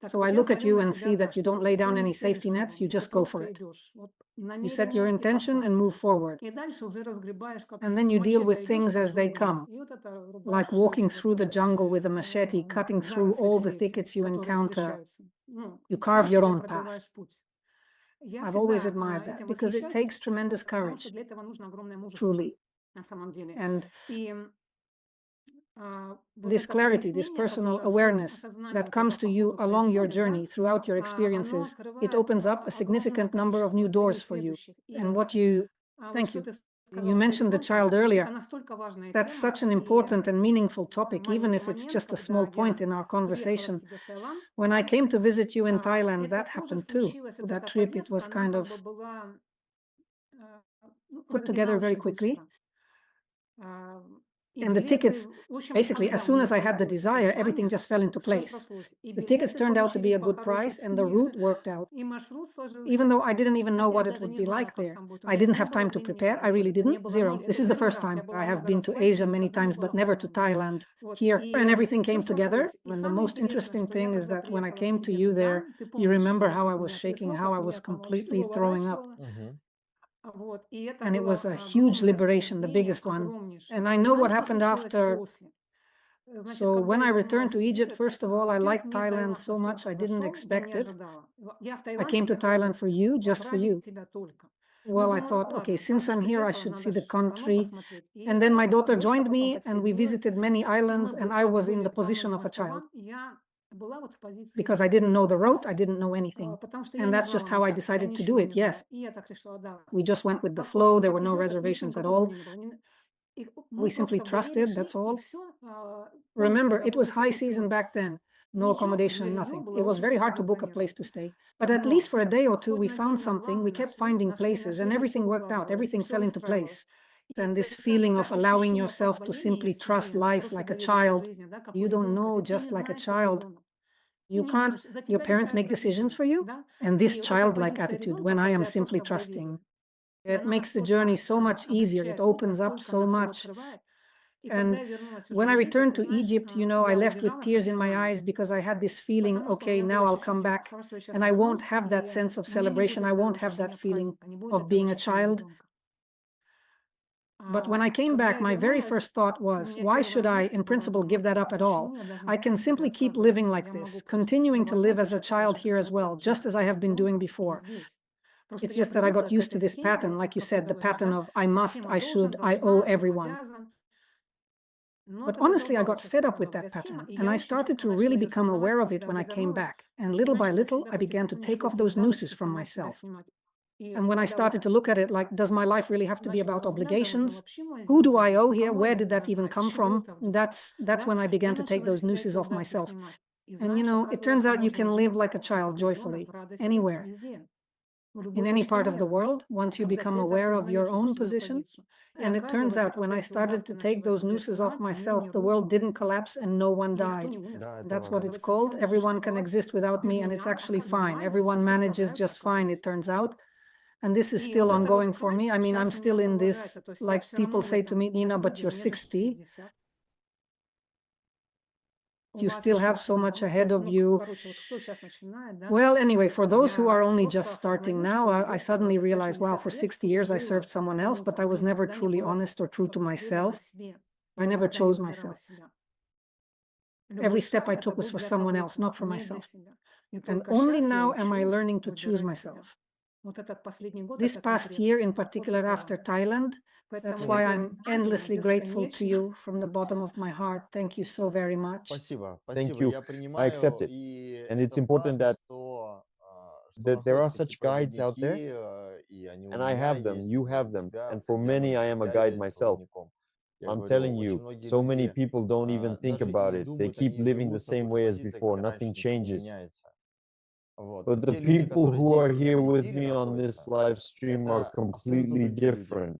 So I look at you and see that you don't lay down any safety nets, you just go for it. You set your intention and move forward. And then you deal with things as they come, like walking through the jungle with a machete, cutting through all the thickets you encounter. You carve your own path. I've always admired that because it takes tremendous courage, truly. And this clarity, this personal awareness that comes to you along your journey, throughout your experiences, it opens up a significant number of new doors for you. And thank you. You mentioned the child earlier. That's such an important and meaningful topic, even if it's just a small point in our conversation. When I came to visit you in Thailand, that happened too. That trip, it was kind of put together very quickly. And the tickets, basically, as soon as I had the desire, everything just fell into place. The tickets turned out to be a good price, and the route worked out. Even though I didn't even know what it would be like there. I didn't have time to prepare. I really didn't. Zero. This is the first time. I have been to Asia many times, but never to Thailand. Here, and everything came together. And the most interesting thing is that when I came to you there, you remember how I was shaking, how I was completely throwing up. And it was a huge liberation, the biggest one. And I know what happened after. So when I returned to Egypt, first of all, I liked Thailand so much, I didn't expect it. I came to Thailand for you, just for you. Well, I thought, okay, since I'm here, I should see the country. And then my daughter joined me, and we visited many islands, and I was in the position of a child. Because I didn't know the route, I didn't know anything. And that's just how I decided to do it, yes. We just went with the flow, there were no reservations at all. We simply trusted, that's all. Remember, it was high season back then. No accommodation, nothing. It was very hard to book a place to stay. But at least for a day or two, we found something. We kept finding places, and everything worked out. Everything fell into place. And this feeling of allowing yourself to simply trust life like a child. You don't know, just like a child. You can't, your parents make decisions for you. And this childlike attitude, when I am simply trusting, it makes the journey so much easier. It opens up so much. And when I returned to Egypt, I left with tears in my eyes because I had this feeling, okay, now I'll come back and I won't have that sense of celebration. I won't have that feeling of being a child. But when I came back, my very first thought was, why should I, in principle, give that up at all? I can simply keep living like this, continuing to live as a child here as well, just as I have been doing before. It's just that I got used to this pattern, like you said, the pattern of I must, I should, I owe everyone. But honestly, I got fed up with that pattern, and I started to really become aware of it when I came back. And little by little, I began to take off those nooses from myself. And when I started to look at it like, does my life really have to be about obligations? Who do I owe here? Where did that even come from? That's when I began to take those nooses off myself. And it turns out you can live like a child joyfully, anywhere. In any part of the world, once you become aware of your own position. And it turns out when I started to take those nooses off myself, the world didn't collapse and no one died. That's what it's called. Everyone can exist without me, and it's actually fine. Everyone manages just fine, it turns out. And this is still ongoing for me. I mean, I'm still in this, like people say to me, Nina, but you're 60. You still have so much ahead of you. Well, anyway, for those who are only just starting now, I suddenly realized, wow, for 60 years I served someone else, but I was never truly honest or true to myself. I never chose myself. Every step I took was for someone else, not for myself. And only now am I learning to choose myself. This past year, in particular after Thailand, that's why I'm endlessly grateful to you from the bottom of my heart. Thank you so very much. Thank you. I accept it. And it's important that there are such guides out there, and I have them, you have them. And for many, I am a guide myself. I'm telling you, so many people don't even think about it. They keep living the same way as before. Nothing changes. But the people who are here with me on this live stream are completely different.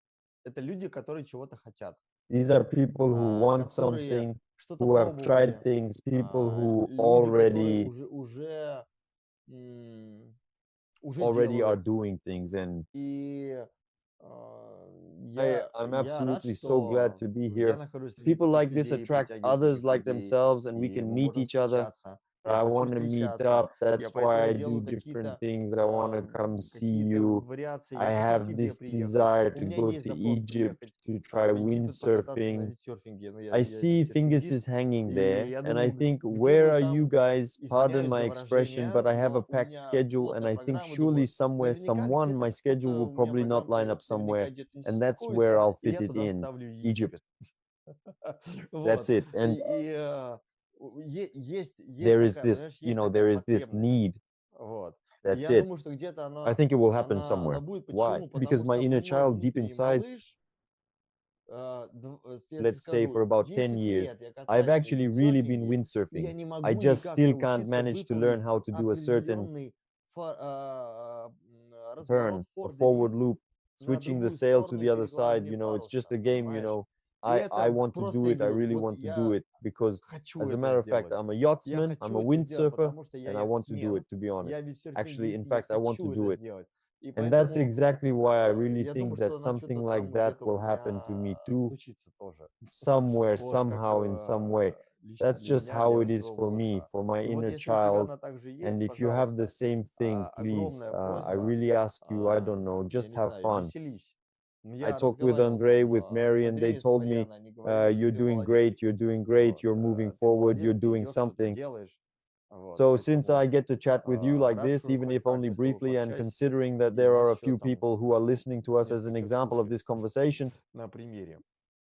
These are people who want something, who have tried things, people who already are doing things. And I'm absolutely so glad to be here. People like this attract others like themselves, and we can meet each other. I want to meet встречаться. up. That's Я why I поэтому do делаю different какие-то things. I want to come see какие-то you. вариации. I Я хочу к have тебе this приехать. desire У to меня go есть to запрос Egypt приехать to в try Египет покататься на windsurfing. виндсерфинге. Ну, I я see fingers серфингист. is hanging И there, я and I думаю, think, где where мы are you там, guys? Pardon извиняюсь my за expression, but выражение, I have a но у packed меня schedule, and плотная I think программа surely бегут. somewhere, Наверняка someone, my где-то schedule will кто-то у меня probably not line программа up somewhere, наверняка где-то не and that's where состыкуется, I'll и я fit it туда in. вставлю Egypt. Египет. That's Вот. it. And Есть there is такая, this, понимаешь, you есть know, такая there is this потребность. need. Вот. И That's я it. думаю, что где-то I think it will happen она somewhere. будет. Why? Почему? Потому Because my что inner мой child deep внутренний inside, малыш, если let's say скажу, for about 10 10 years, лет я I've катаюсь на actually really been виндсерфинге, и я windsurfing. не I могу just никак still can't научиться manage to learn выполнить how to do a certain определенный разворот turn, a фордами forward loop, на switching the другую sail to сторону the other side. перекладыванием You know, it's just паруса, a game, you понимаешь? know. И I это want to просто, do я it. I говорю, really вот want to do я it because, хочу as a это matter of fact, сделать. I'm a Я yachtsman, I'm хочу a это сделать, windsurfer, потому что я and I want to do яхтсмен, it, to be я honest. Actually, виндсерфингист, in и я fact, I want to хочу do это it. сделать. И And that's поэтому exactly why I really я думаю, think that что на something что-то like там that где-то у will happen to меня me too, случится тоже. somewhere, Вот, как somehow, in some way. лично That's для just меня, для how it is своего for me, малыша. for my И вот inner если у тебя child. она также есть, And if you have the пожалуйста, same thing, please, огромная I просьба, really ask you, I don't know, я just не have знаю, fun. веселись. I Я talked with разговаривал Andre, там with с Mary, and they Андреем, с told me, Марианной, они говорили, что you're ты doing молодец, great, you're doing great, вот, you're moving ты forward, you're молодец, ты doing идешь, что-то something. делаешь, вот, So since поэтому I get to chat with you like рад, this, что even хоть if only так-то с тобой briefly, and пообщаюсь, considering that и there are нас a еще few там people who are listening to us as an несколько example of слушает this conversation, на примере,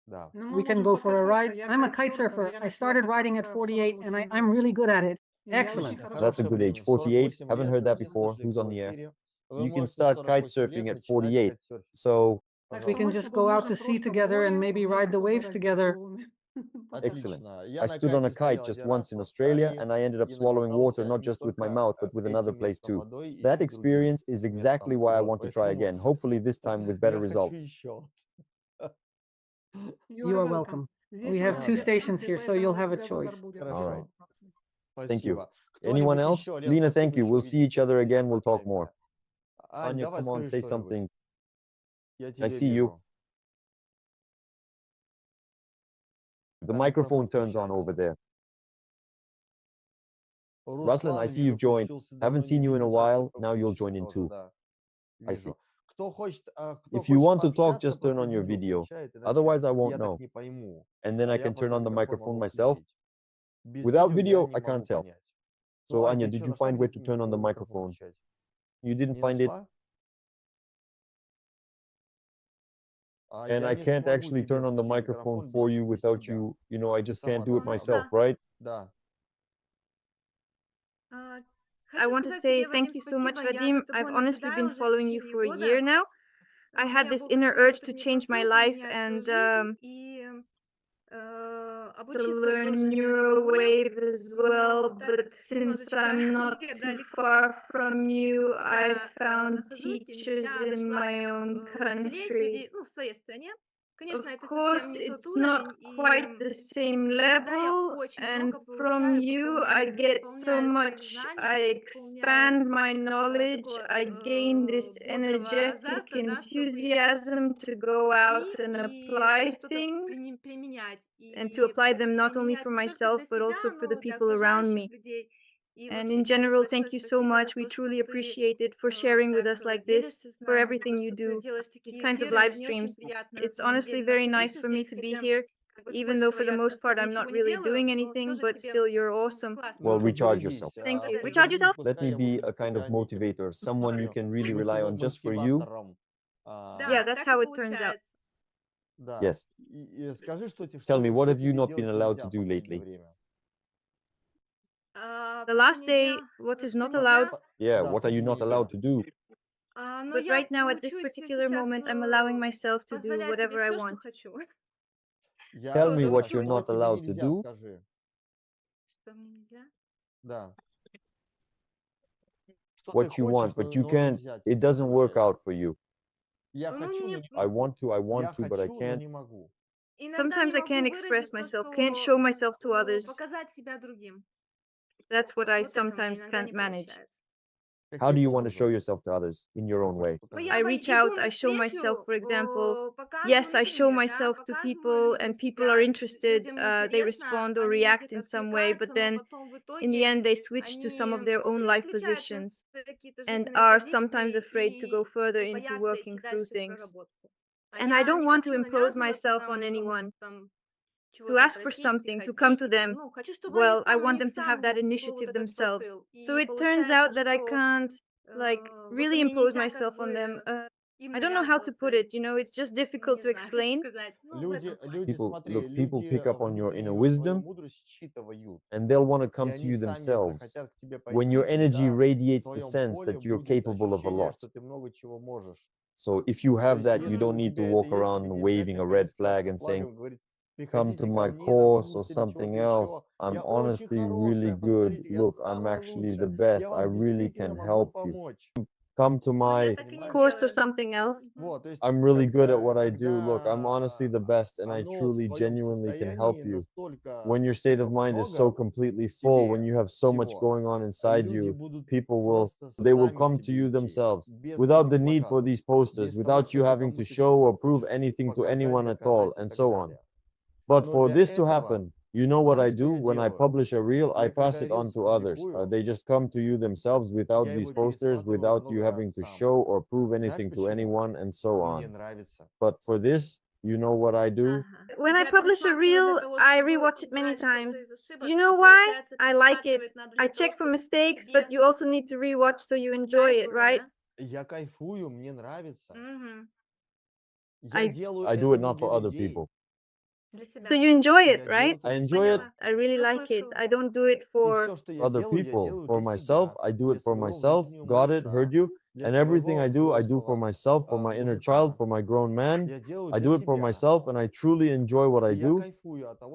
да. We can go for a ride. I'm a kite surfer. I started riding at 48 and I'm really good at it. Excellent. that's a good age. 48, haven't heard that before. Who's on the air? You can start kite surfing at 48. So We can just go out to sea together and maybe ride the waves together. excellent. Отлично. I Я на stood on a кайте kite стоял just один once раз in в Australia, Австралии and I ended up и swallowing water накатался not не just with my только mouth, but with another этим place местом too. водой, еще That и другим experience is exactly местом. why I Вот, want to try поэтому again, hopefully this time with better я хочу results. еще. You are welcome. We have two stations here, so you'll have a choice. All right. Хорошо. Thank you. Спасибо. Anyone Кто-нибудь else? еще? Лен, Lena, спасибо thank you. еще. We'll see each Увидимся. other again. We'll talk more. Пообщаемся. Ань, Anya, давай come on, скажи say что-нибудь. something. Я I тебя see you. вижу. The Да, microphone микрофон turns on включается. over there. Ruslan, I Руслан, see you've вижу, joined. включился. Haven't Давно не seen you in a виделся. Сейчас while. Now you'll включится join in тоже, too. да. I see. Вижу. Кто хочет If you want to talk, пообщаться, just turn просто on your видео video. включает, иначе Otherwise, I won't я know. так не пойму. And then А I я can turn потом on the микрофон microphone могу myself. включить. Без Without видео я video, не I могу can't tell. понять. So, Ань, Anya, ты did что, you нашла, find where как to turn on the микрофон microphone? включать? You didn't Не find it? нашла? А And я I не can't смогу actually тебе turn on the включить microphone микрофон for you без without тебя. you. You know, I Ты just сама can't do it должна. myself, right? Да. I want to say thank you so much, Vadim. I've honestly been following you for a year now. I had this inner urge to change my life and to learn Neurowave as well, but since I'm not too far from you, I found teachers in my own country. Of course, it's not quite the same level, and from you, I get so much. I expand my knowledge, I gain this energetic enthusiasm to go out and apply things, and to apply them not only for myself, but also for the people around me. And in general, thank you so much. We truly appreciate it for sharing with us like this, for everything you do, these kinds of live streams. It's honestly very nice for me to be here, even though for the most part I'm not really doing anything, but still you're awesome. Well, recharge yourself. Thank you. Recharge yourself? Let me be a kind of motivator, someone you can really rely on just for you. Yeah, that's how it turns out. Да. Yes. И скажи, что Tell me, что what have you тебе not делать been allowed to нельзя do в последнее lately? время? The last day, what is not allowed, Yeah, Да, what are что you тебе not нельзя? allowed to do? but right now at this particular moment, I'm allowing myself to do whatever I want. Tell me what you're Что not тебе allowed to нельзя, do. скажи. Да. Что ты What you хочешь, want, but you но can't, нельзя it тебе doesn't work получается. out for you. Я хочу, но не I могу. want Я to, but I хочу, но can't. не могу. Sometimes I can't express myself, can't show myself to others. That's what I sometimes can't manage. How do you want to show yourself to others in your own way? I reach out, I show myself, for example. Yes, I show myself to people and people are interested, they respond or react in some way, but then in the end they switch to some of their own life positions and are sometimes afraid to go further into working through things. And I don't want to impose myself on anyone, to ask for something, to come to them. Well, I want them to have that initiative themselves. So it turns out that I can't really impose myself on them. I don't know how to put it, it's just difficult to explain. People pick up on your inner wisdom and they'll want to come to you themselves. When your energy radiates the sense that you're capable of a lot. So if you have that, you don't need to walk around waving a red flag and saying, come to my course or something else. I'm honestly really good. Look, I'm actually the best. I really can help you. Come to my course or something else. I'm really good at what I do. Look, I'm honestly the best and I truly, genuinely can help you. When your state of mind is so completely full, when you have so much going on inside you, they will come to you themselves without the need for these posters, without you having to show or prove anything to anyone at all, and so on. But for this to happen, you know what I do? When I publish a reel, I pass it on to others. They just come to you themselves without these posters, without you having to show or prove anything to anyone, and so on. But for this, you know what I do? When I publish a reel, I rewatch it many times. Do you know why? I like it. I check for mistakes, but you also need to rewatch so you enjoy it, right? I do it not for other people. So you enjoy it, right? I enjoy it. I really like it. I don't do it for other people. For myself, I do it for myself. Got it? Heard you? And everything I do for myself, for my inner child, for my grown man. I do it for myself, and I truly enjoy what I do,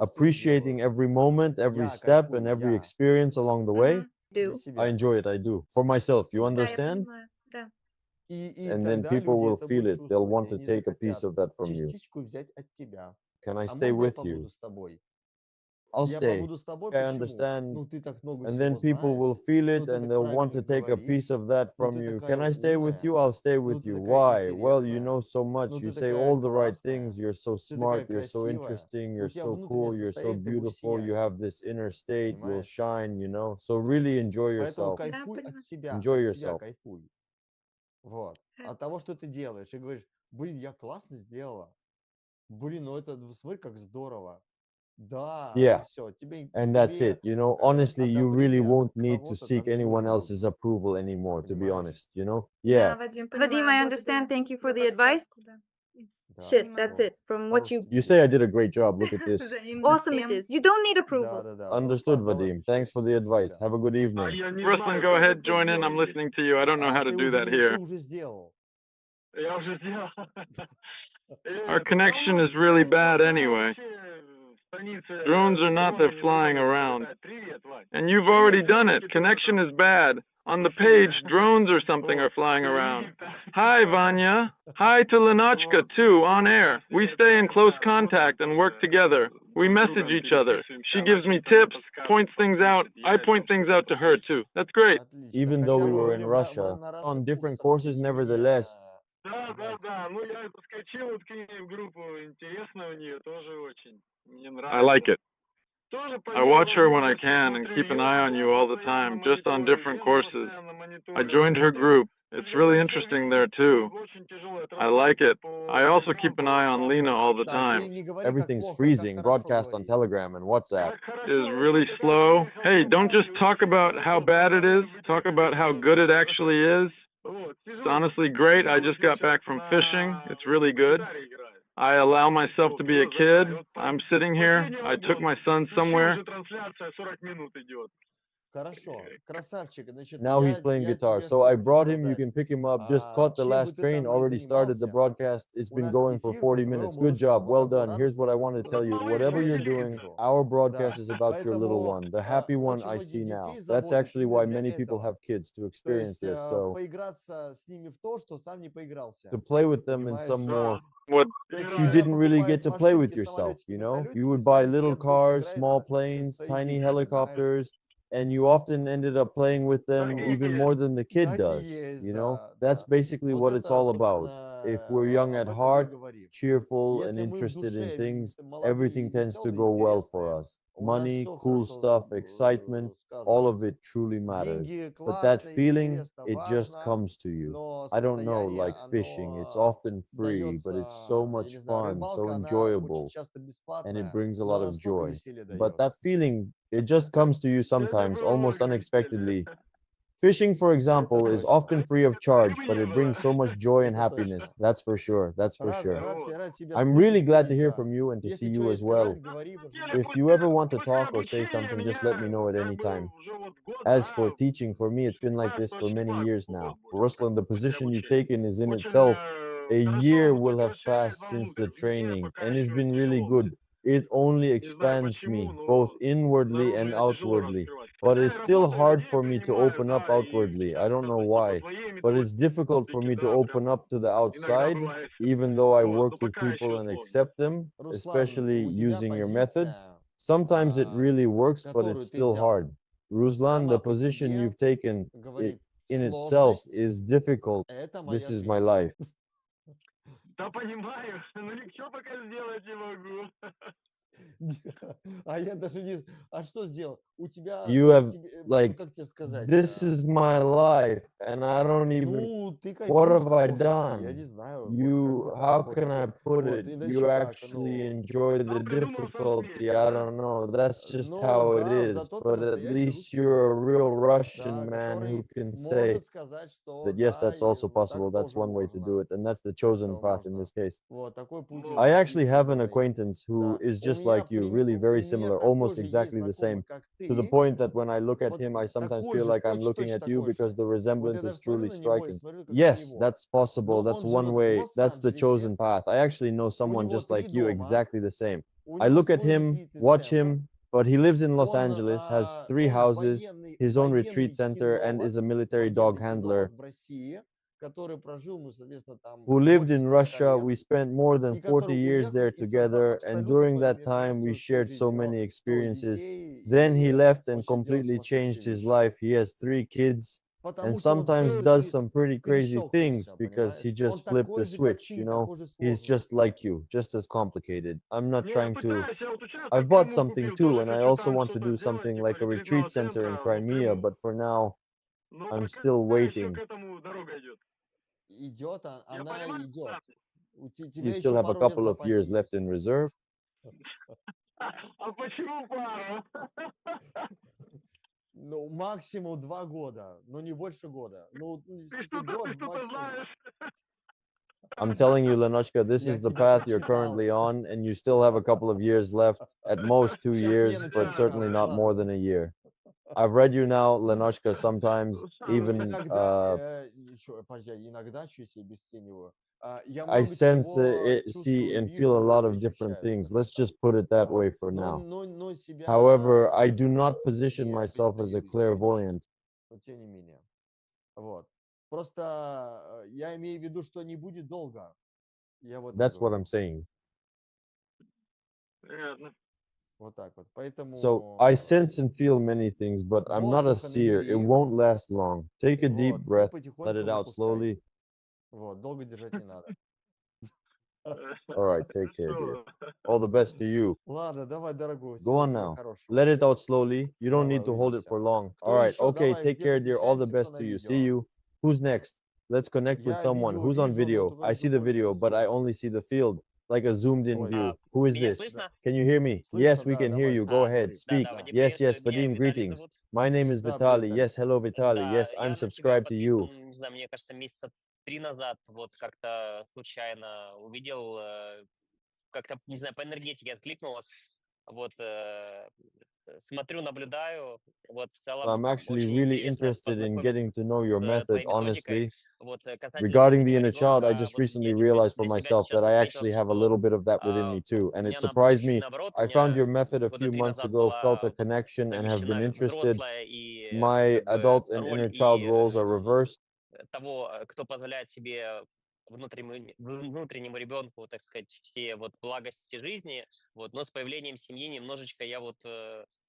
appreciating every moment, every step, and every experience along the way. I enjoy it. I do. For myself. You understand? And then people will feel it. They'll want to take a piece of that from you. Can I stay with you? I'll stay. I understand. And then people will feel it and they'll want to take a piece of that from you. Can I stay with you? I'll stay with you. Why? Well, you know so much. You say all the right things. You're so smart. You're so interesting. You're so cool. You're so beautiful. You have this inner state. You'll shine, So really enjoy yourself. Enjoy yourself. Вот. От того, что ты делаешь, и говоришь, блин, я классно сделала. Блин, ну это, смотри, как здорово. Да, yeah, and that's it. Honestly, you really won't need to seek anyone else's approval anymore, to be honest, Yeah. Vadim, I understand. Thank you for the advice. Shit, that's it. From what You say I did a great job. Look at this. Awesome it is. You don't need approval. Understood, Vadim. Thanks for the advice. Have a good evening. Ruslan, go ahead, join in. I'm listening to you. I don't know how to do that here. Our connection is really bad anyway. Drones are not there flying around. And you've already done it. Connection is bad. On the page, drones or something are flying around. Hi, Vanya. Hi to Lenachka, too, on air. We stay in close contact and work together. We message each other. She gives me tips, points things out. I point things out to her, too. That's great. Even though we were in Russia, on different courses, nevertheless. I like it. I watch her when I can and keep an eye on you all the time, just on different courses. I joined her group. It's really interesting there too. I like it. I also keep an eye on Lena all the time. Everything's freezing. Broadcast on Telegram and WhatsApp. Is really slow. Hey, don't just talk about how bad it is. Talk about how good it actually is. It's honestly great. I just got back from fishing. It's really good. I allow myself to be a kid. I'm sitting here. I took my son somewhere. Now he's playing guitar. So I brought him. You can pick him up. Just caught the last train. Already started the broadcast. It's been going for 40 minutes. Good job. Well done. Here's what I want to tell you. Whatever you're doing, our broadcast is about your little one. The happy one I see now. That's actually why many people have kids, to experience this. So to play with them in some more. What you didn't really get to play with yourself, You would buy little cars, small planes, tiny helicopters, and you often ended up playing with them even more than the kid does. You know, that's basically what it's all about. If we're young at heart, cheerful and interested in things, everything tends to go well for us. Money, cool stuff, excitement, all of it truly matters. But that feeling, it just comes to you. I don't know, like fishing, it's often free, but it's so much fun, so enjoyable, and it brings a lot of joy. But that feeling, it just comes to you sometimes, almost unexpectedly. Fishing, for example, is often free of charge, but it brings so much joy and happiness. That's for sure. That's for sure. I'm really glad to hear from you and to see you as well. If you ever want to talk or say something, just let me know at any time. As for teaching, for me, it's been like this for many years now. Ruslan, the position you've taken is in itself, a year will have passed since the training, and it's been really good. It only expands me, both inwardly and outwardly. But it's still hard for me to open up outwardly. I don't know why. But it's difficult for me to open up to the outside, even though I work with people and accept them, especially using your method. Sometimes it really works, but it's still hard. Ruslan, the position you've taken in itself is difficult. This is my life. Да понимаю, но ничего пока сделать не могу. А я даже не... А что сделал? У тебя... You have, like, Как тебе сказать? this is my life, and I don't even... Ну, ты What кайфуешь have в I офисе, я done? не знаю. You, Вот как how вот can I put вот, it? и You так, actually ну, enjoy the difficulty. I don't know. That's just how it да, is. зато ты But at настоящий least русский you're a язык, real Russian да, man who который can say может сказать, что that yes, да, that's also так possible. That's тоже one way to do можно, it, and that's the так chosen path in можно. this case. Вот, такой путь I избрать, actually have an говорит. acquaintance who Да. is У just меня like you, really у very меня similar, такой almost же есть exactly the same, знакомый, как to the ты, point that when I look at вот him, I sometimes такой feel же, like I'm looking точь-точь at you такой because же. the Вот я resemblance даже is смотрю truly на него и striking. смотрю, как на Yes, него. that's possible. Но That's он one живет в way. That's the Лос-Анджелесе, chosen path. I actually know у someone него just 3 like you, дома, exactly the same. у I него look at свой him, ретритный watch центр, him, but he lives in Los он, Angeles, has 3 он houses, his own retreat военный center, and is a military dog handler. кинолог в России, который прожил, ну, соответственно, там Who lived больше in 40 Russia. лет, We spent more than и 40 который years уехал there и создал together, and абсолютно during that поменял time, we свою, свою shared жизнь. so У него many 100 experiences. детей, Then he и left and вообще делает completely changed сумасшедшие his вещи. life. He has 3 kids and Потому что вот sometimes все, does ты some pretty crazy things перещелкнулся, because he понимаешь? Он just flipped the такой же, как switch, ты, you know? такой же He's сложный. just like you, just as complicated. I'm not Не, я trying to. пытаюсь, я вот участвую, I've bought ему something купил, too, тоже and I хочу also там want to что-то do сделать, something типа like a retreat ретритного center in центра, Crimea, напрямую. but for now, Но I'm пока still еще waiting. к этому дорога идет. Идет, Я она понимаю, идет. да. У тебя You еще still have a пару лет в couple of запасе years left есть. in reserve. А почему пару? Ну, максимум 2 года, но не больше года. Ну, в Ты смысле, что-то год максимум. знаешь. I'm telling you, Lenochka, this Я is the тебя path you're прочитал. currently on, and you still have a couple of years left, at most 2 Сейчас years, не but начинай certainly там, not more ладно. than a year. I've read you now, Lenochka, sometimes even Иногда, еще, подожди, иногда, что я обесцениваю, я I много sense, чего see, чувствую, and feel a вижу lot и of different ощущаю. things. Let's just put it that way for Но, now. но себя However, I do not position не myself as a обесцениваю, clairvoyant. но тем не менее. Вот. Просто я имею в виду, что не будет долго. Я вот That's what I'm saying. Понятно. Вот так вот. Поэтому So I sense and feel many things, but I'm not a воздуха seer. It набери, won't last long. Take a deep вот, и breath, let потихоньку it out выпускай. slowly. Вот, долго держать не надо. All right, take care, dear. All the best to you. Ладно, давай, дорогой. Go Всего on тебе now. хорошего. Let it out slowly. You don't Давай, need to hold it увидимся. for long. Кто All right, еще? okay, Давай, take где care, dear. All the подключаемся, кто best на to you. видео? See you. Who's next? Let's connect with Я someone. видео Who's on вижу, но video? только I в see the другой video, but I Zoom. only see the field, like a zoomed in Ой, view. Who is Меня this? слышно? Can you hear me? Слышно, Yes, we да, can hear давай, you. Go А, ahead, говори. speak. да, Вадим, Yes, yes, приветствую. Меня Vadim, Виталий greetings. зовут. My name is Да, Vitali. привет, Yes, hello, Vitali. Да, Yes, я I'm на тебя subscribed to you. подписан, не знаю, мне кажется, месяца 3 назад, вот как-то случайно увидел, как-то, не знаю, по энергетике откликнулось. Вот, смотрю, наблюдаю, вот в целом I'm actually очень really интересно interested in познакомиться getting to know your с method, твоей методикой. honestly. Вот, касательно Regarding the внутреннего inner child, I ребенка, just вот я recently для realized for себя myself сейчас that I отметил, actually have a что little bit of that within me too, у and it меня surprised чуть me. наоборот, у I found меня your method a года few 3 months назад ago, felt a была connection, and have been совмещена interested. взрослая и My как бы adult and роль inner child и roles are reversed. того, кто позволяет себе внутреннему ребенку, так сказать, все вот благости жизни, вот, но с появлением семьи немножечко я вот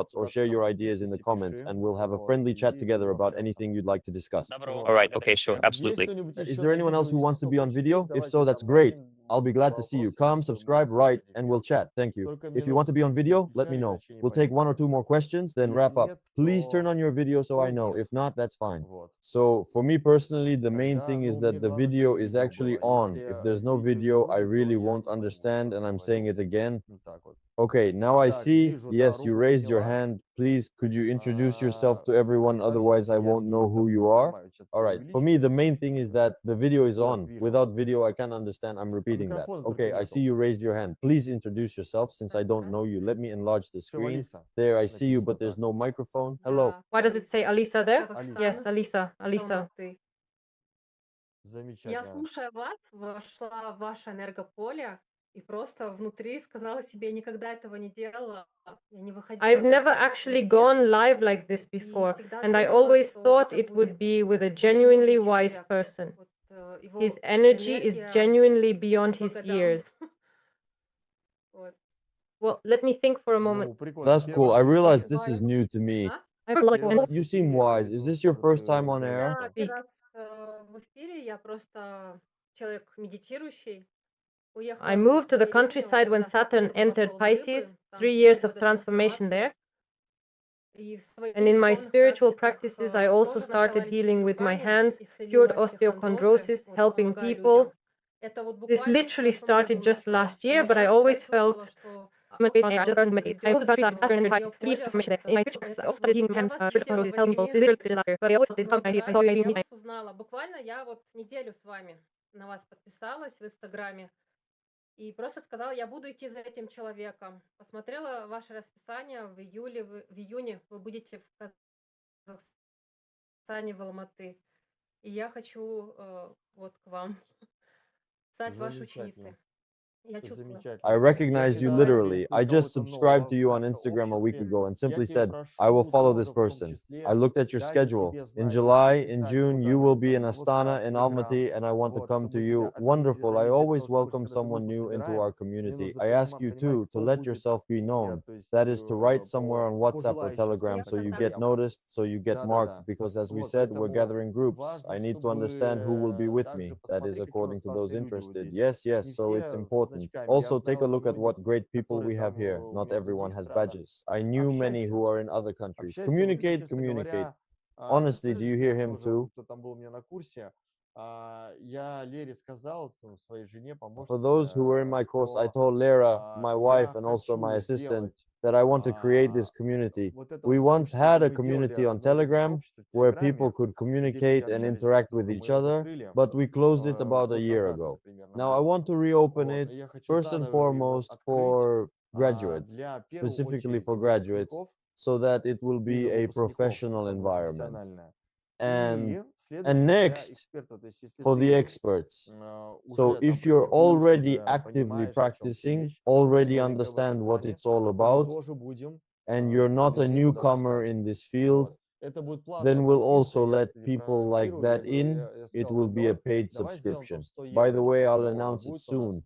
thoughts or share your ideas in the comments, and we'll have a friendly chat together about anything you'd like to discuss. All right. Okay. Sure. Absolutely. Is there anyone else who wants to be on video? If so, that's great. I'll be glad to see you. Come, subscribe, write, and we'll chat. Thank you. If you want to be on video, let me know. We'll take 1 or 2 more questions, then wrap up. Please turn on your video so I know. If not, that's fine. So for me personally, the main thing is that the video is actually on. If there's no video, I really won't understand, and I'm saying it again. Okay, now I see. Yes, you raised your hand. Please, could you introduce yourself to everyone? Otherwise, I won't know who you are. All right. For me, the main thing is that the video is on. Without video, I can't understand. I'm repeating that. Okay, I see you raised your hand. Please introduce yourself since I don't know you. Let me enlarge the screen. There, I see you, but there's no microphone. Hello. Why does it say Alisa there? Yes, Alisa. Alisa. Замечательно. Я, слушая вас, вошла в ваше энергополе и просто внутри сказала тебе, никогда этого не делала. Я не выходила. I've never actually gone live like this before, and I always thought it would be with a genuinely wise person. His energy is genuinely beyond his years. Well, let me think for a moment. That's cool. I realize this is new to me. You seem wise. Is this your first time on air? Я первый раз в эфире, я просто человек медитирующий. I moved to the countryside when Saturn entered Pisces, 3 years of transformation there. And in my spiritual practices, I also started healing with my hands, cured osteochondrosis, helping people. This literally started just last year, but I always felt Буквально я вот неделю с вами на вас подписалась в Инстаграме и просто сказала, я буду идти за этим человеком. Посмотрела ваше расписание в июне вы будете в Казахстане, в Алматы. И я хочу вот к вам стать вашей ученицей. I recognized you literally. I just subscribed to you on Instagram a week ago and simply said, I will follow this person. I looked at your schedule. In July, in June, you will be in Astana, in Almaty, and I want to come to you. Wonderful. I always welcome someone new into our community. I ask you too to let yourself be known. That is to write somewhere on WhatsApp or Telegram so you get noticed, so you get marked, because as we said, we're gathering groups. I need to understand who will be with me. That is according to those interested. Yes, yes. So it's important. Also, take a look at what great people we have here. Not everyone has badges. I knew many who are in other countries. Communicate, communicate. Honestly, do you hear him too? For those who were in my course, I told Lera, my wife, and also my assistant, that I want to create this community. We once had a community on Telegram where people could communicate and interact with each other, but we closed it about a year ago. Now I want to reopen it, first and foremost for graduates, specifically for graduates, so that it will be a professional environment. And next, for the experts. So if you're already actively practicing, already understand what it's all about, and you're not a newcomer in this field, then we'll also let people like that in. It will be a paid subscription. By the way, I'll announce it soon.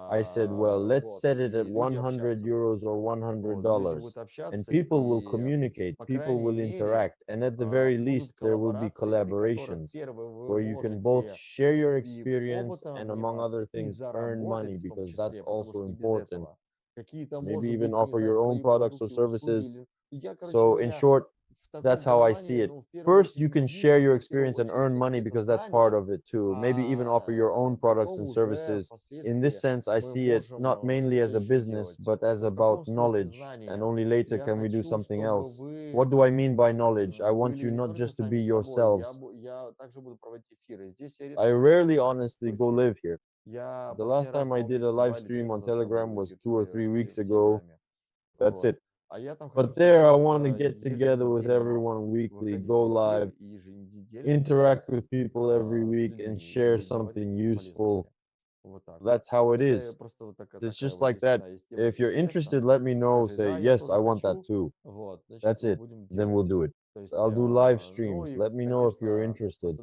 I said, well, let's set it at 100 euros or $100, and people will communicate, people will interact, and at the very least, there will be collaborations where you can both share your experience and, among other things, earn money, because that's also important. Maybe even offer your own products or services. So in short, that's how I see it. First, you can share your experience and earn money because that's part of it too. Maybe even offer your own products and services. In this sense, I see it not mainly as a business, but as about knowledge. And only later can we do something else. What do I mean by knowledge? I want you not just to be yourselves. I rarely honestly go live here. The last time I did a live stream on Telegram was 2 or 3 weeks ago. That's it. But there, I want to get together with everyone weekly, go live, interact with people every week, and share something useful. That's how it is. It's just like that. If you're interested, let me know. Say, yes, I want that too. That's it. Then we'll do it. I'll do live streams. Let me know if you're interested.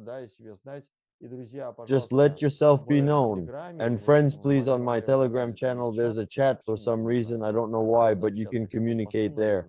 Just let yourself be known. And friends, please, on my Telegram channel, there's a chat for some reason. I don't know why, but you can communicate there.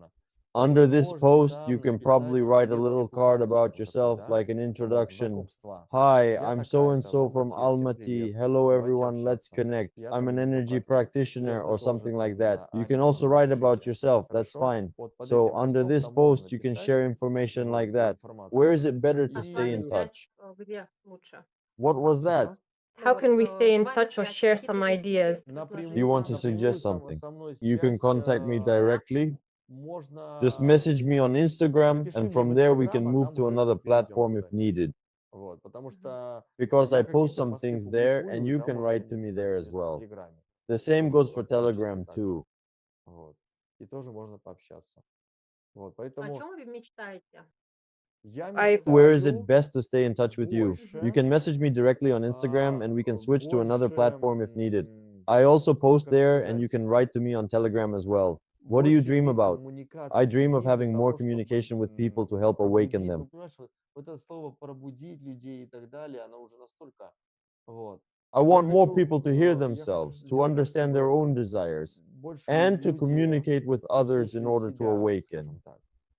Under this post, you can probably write a little card about yourself, like an introduction. Hi, I'm so and so from Almaty. Hello, everyone. Let's connect. I'm an energy practitioner or something like that. You can also write about yourself. That's fine. So, under this post, you can share information like that. Where is it better to stay in touch? Где лучше? What was that? How can we stay in touch or share some ideas? Do you want to suggest something? You can contact me directly. Just message me on Instagram, and from there we can move to another platform if needed. Because I post some things there, and you can write to me there as well. The same goes for Telegram too. И тоже можно пообщаться. Вот, О поэтому чем вы мечтаете? Where is it best to stay in touch with you? You can message me directly on Instagram, and we can switch to another platform if needed. I also post there, and you can write to me on Telegram as well. What do you dream about? I dream of having more communication with people to help awaken them. Вот это слово пробудить людей и так далее, оно уже настолько вот. I want more people to hear themselves, to understand their own desires, and to communicate with others in order to awaken.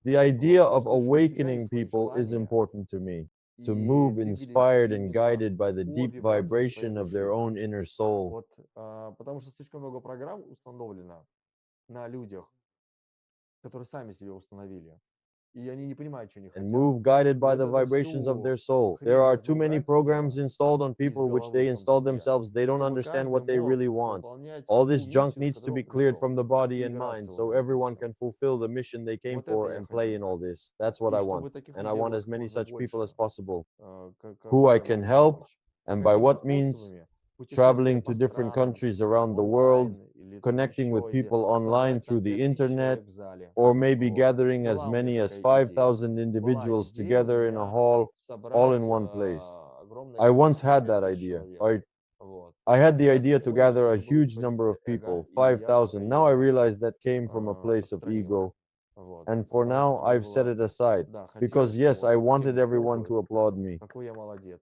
The idea of awakening people is important to me, to move inspired and guided by the deep vibration of their own inner soul. Вот, потому что слишком много программ установлено на людях, которые сами себе установили. И они не понимают, что они And хотят. move guided by the vibrations of their soul. There are too many programs installed on people which they installed themselves. They don't understand what they really want. All this junk needs to be cleared from the body and mind so everyone can fulfill the mission they came for and play in all this. That's what I want. And I want as many such people as possible who I can help, and by what means? Traveling to different countries around the world, connecting with people online through the internet, or maybe gathering as many as 5,000 individuals together in a hall, all in one place. I once had that idea. I had the idea to gather a huge number of people, 5,000. Now I realize that came from a place of ego. And for now, I've set it aside. Because yes, I wanted everyone to applaud me. Какой я молодец.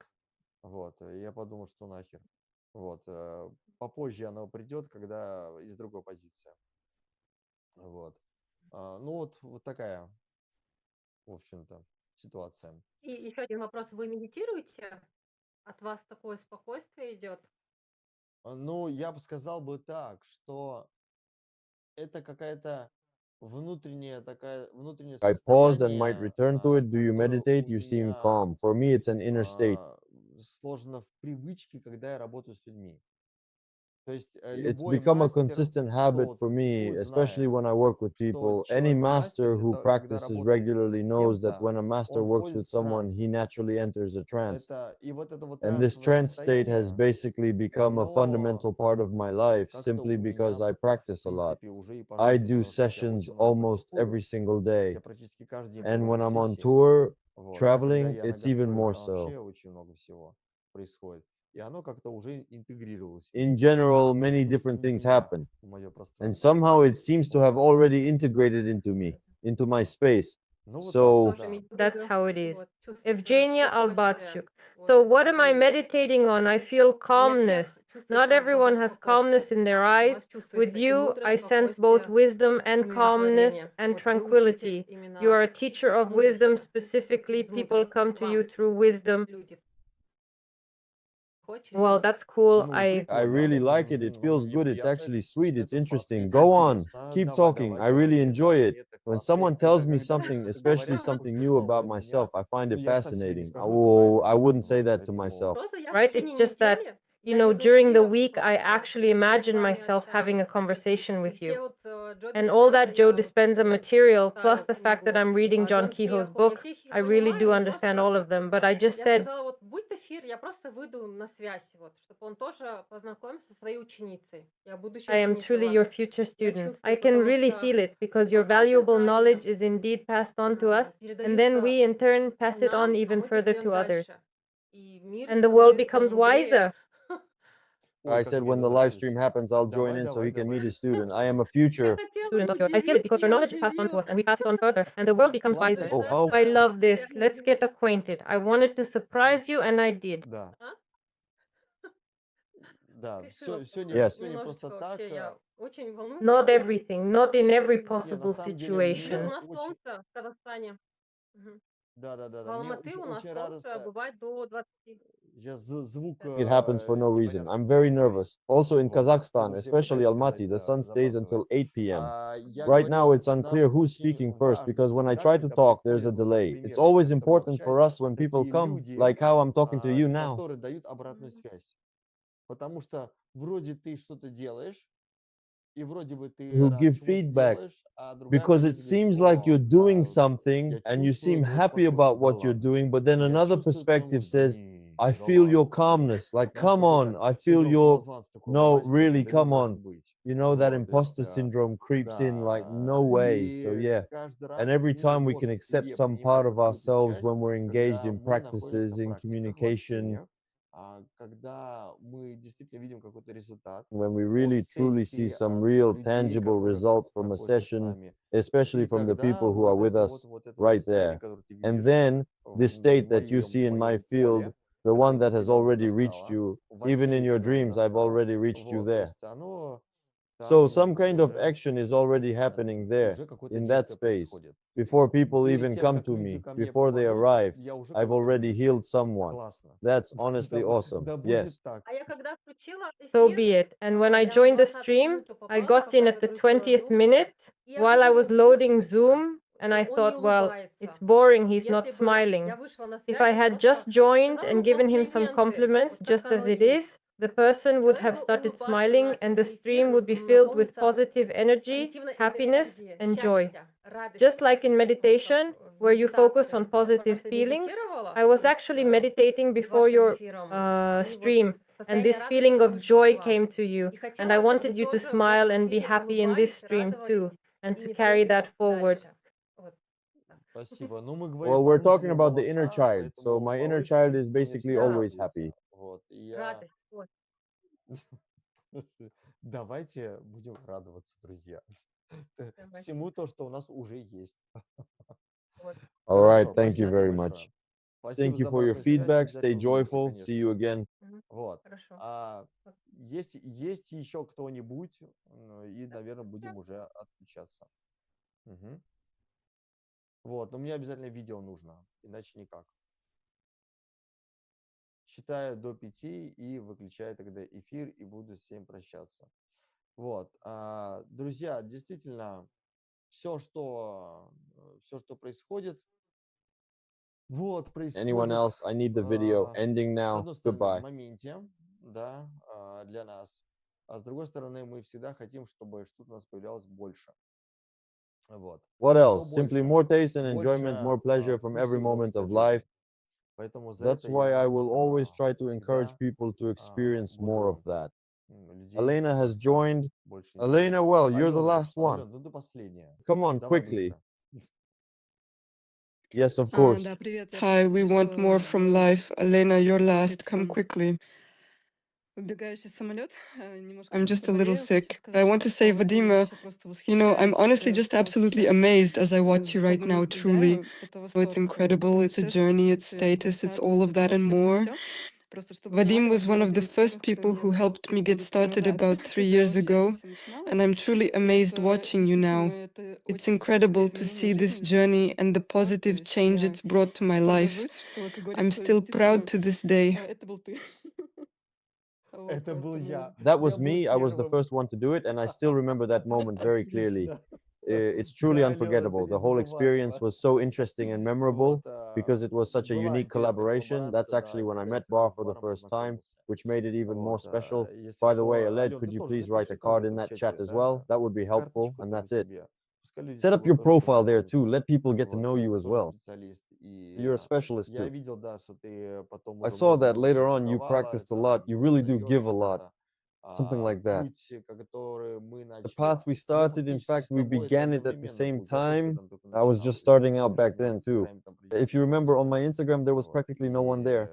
Вот, я подумал, что нахер. Вот, попозже оно придет, когда из другой позиции. Вот. Ну вот такая, в общем-то, ситуация. И еще один вопрос. Вы медитируете? От вас такое спокойствие идет? Ну, я бы сказал бы так, что это какая-то внутренняя I paused and might return to it. Do you meditate? You seem calm. For me, it's an inner state. Сложно в привычке, когда я работаю с людьми. То есть It's become a consistent habit for me, especially when I work with people. Any master who practices regularly knows that when a master works with someone, he naturally enters a trance. And this trance state has basically become a fundamental part of my life simply because I practice a lot. I do sessions almost every single day. And when I'm on tour, traveling, it's even more so. In general, many different things happen. And somehow it seems to have already integrated into me, into my space. So that's how it is. Evgenia Albatsyuk. So what am I meditating on? I feel calmness. Not everyone has calmness in their eyes. With you, I sense both wisdom and calmness and tranquility. You are a teacher of wisdom. Specifically, people come to you through wisdom. Well, that's cool. I really like it. It feels good. It's actually sweet. It's interesting. Go on. Keep talking. I really enjoy it. When someone tells me something, especially something new about myself, I find it fascinating. I wouldn't say that to myself. Right? It's just that, you know, during the week, I actually imagine myself having a conversation with you. And all that Joe Dispenza material, plus the fact that I'm reading John Kehoe's books, I really do understand all of them. But I just said, I am truly your future student. I can really feel it because your valuable knowledge is indeed passed on to us, and then we in turn pass it on even further to others. And the world becomes wiser. I said when the live stream happens, I'll join in so he can meet his student. I am a future student of yours. I feel it because your knowledge is passed on to us and we pass it on further, and the world becomes wiser. Oh, how? I love this. Let's get acquainted. I wanted to surprise you, and I did. Да, Решила все Yes. не просто немножечко так. вообще, я очень волнуюсь. Not everything, not in every possible самом деле, мне situation. У очень- нас солнце в Казахстане. Мгм. Да, В мне Алматы у нас очень солнце радостно. бывает до 20. Сейчас звук It happens for no reason. непонятно I'm very какой. nervous. Also in Вот, поэтому Kazakhstan, все especially пытаются Almaty, сказать, the sun stays запаздывает. until 8 p.m. Я Right говорил, now, it's нам unclear who's очень speaking first важно because when I всегда, try to когда talk, there's a приходят, delay. например, It's вот always я с тобой important for общаюсь, us when people такие come, люди, like how I'm talking to you now. которые дают обратную связь. Потому что вроде ты что-то делаешь, и вроде бы ты Who рад give чему-то feedback делаешь, а другая because половина it говорит, seems like you're doing да, something я and you чувствую, seem очень happy подходит. about Да what you're ладно. doing, but then Я another чувствую прям perspective вот, says, не, I да feel your ладно. calmness. Like, Знаешь, come как on, это, I feel синдром your самозванца такой no, вылазит, такой, really, да не come может on. быть. You know, that Вот, то есть, imposter syndrome creeps in like no да, way. So, и yeah. каждый And раз every мы не time we can можем в accept себе some part принимать of какую-то ourselves часть, when we're engaged когда in мы находимся practices, в in практиках, в communication, общениях, когда мы действительно видим какой-то результат when we от really truly see сессии, some от real людей, tangible которые result from a находятся с session, нами. especially И from the тогда people who are with us вот это right состояние, there. которое ты And видишь then this в state that you see in my моем field, поле, the one которое that у has тебя уже already reached настало, you, во even сне in у your тебя уже dreams, I've настало, already reached you вот, то there. есть оно So там some kind of уже, action is already happening there уже какое-то in that действие space. происходит. Before people Перед even тем, come как to люди me, ко мне before they попадут, arrive, я уже I've кого-то already вылечил. healed someone. Классно. That's honestly Да, awesome. да Yes. будет так. А я когда включила So be it. And when I joined the stream, I got in at the 20th minute while I was loading Zoom, and I thought, well, it's boring, he's not smiling. If I had just joined and given him some compliments, just as it is, the person would have started smiling and the stream would be filled with positive energy, happiness, and joy. Just like in meditation, where you focus on positive feelings, I was actually meditating before your stream, and this feeling of joy came to you. And I wanted you to smile and be happy in this stream too, and to carry that forward. Спасибо. Ну, мы говорим Well, про we're talking внутренние about the inner голоса, child. So поэтому my inner малыш, в child is принципе, мне basically всегда always радуется. happy. Вот, и я... Радость. Вот. Давайте будем радоваться, друзья. Давай. Всему то, что у нас уже есть. Вот. All right. Хорошо, Thank you спасибо very большое. much. Спасибо Thank you за for your обратную связь. feedback. Stay Обязательно увидимся, joyful. See you конечно. again. Вот. Хорошо. Есть еще кто-нибудь, и, наверное, будем уже отключаться. Мгм. Вот, но мне обязательно видео нужно, иначе никак. Считаю до 5 и выключаю тогда эфир и буду с всем прощаться. Вот, друзья, действительно, все, что происходит, вот, Anyone происходит, else? I need the video с ending now. одной стороны, в Goodbye. моменте, да, для нас, а с другой стороны, мы всегда хотим, чтобы что-то у нас появлялось больше. Вот. What Что else? Simply больше? more taste and enjoyment, Больше more pleasure from вкуса every и moment удовольствия of от life. жизни. Поэтому за That's это why I я will always try to encourage всегда people to experience more of буду that. людей Elena has просто joined. больше Elena, инициировать. well, you're the Алена, last one. Алена, ну ты последняя. Come on, Давай quickly. быстро. Yes, of course. Да, привет. Hi, we want more from life. Elena, you're last. Come quickly. Убегающий самолет. Немножко I'm just a little заболела. Хочу sick. I сказать, want to что say, Вадим, Vadim, вообще просто you know, I'm восхищаюсь, honestly just absolutely восхищаюсь amazed as I watch you right скорбным now, truly. наблюдаю. Это So it's восторг. incredible. It's a journey, it's status, it's all of that and more. Просто чтобы Vadim was one of the first people who helped me get started about 3 years ago, and I'm truly amazed watching you now. It's incredible to see this journey and the positive change it's brought to my life. I'm still proud to this day. Это был я. That was Я был me. I was the первым. first one to do it, and I still remember that moment very clearly. Отлично. It's truly Да, Алена, unforgettable. это The whole experience незабываемо. was so interesting and memorable Вот, because it was such a была unique интересная collaboration. That's коллаборация, actually да, when I когда я met с Bar этим for the баром first time, познакомился. which made it even more Вот, special. если By the way, что, Aled, Ален, could ты you тоже please write a напиши там в card in этом that чате, chat as да, well? That would be helpful, карточку and там that's it. себе. Пускай люди с Set up тобой your тоже profile there познакомятся. too. Let people get to Вот, know you ты as тоже well. специалист. И You're a specialist я too. видел, да, что ты потом I уже saw много that later on you практиковала. practiced a Это lot. You really do give a lot. даешь Something like that. путь, который мы The начали. path we Мы started, in фактически fact, с we тобой это began it at the одновременно same путь. Я просто time. там только I was начинал. just И ты starting out уже back мы then с too. вами там If you remember on my Instagram, there was Вот. practically no one there.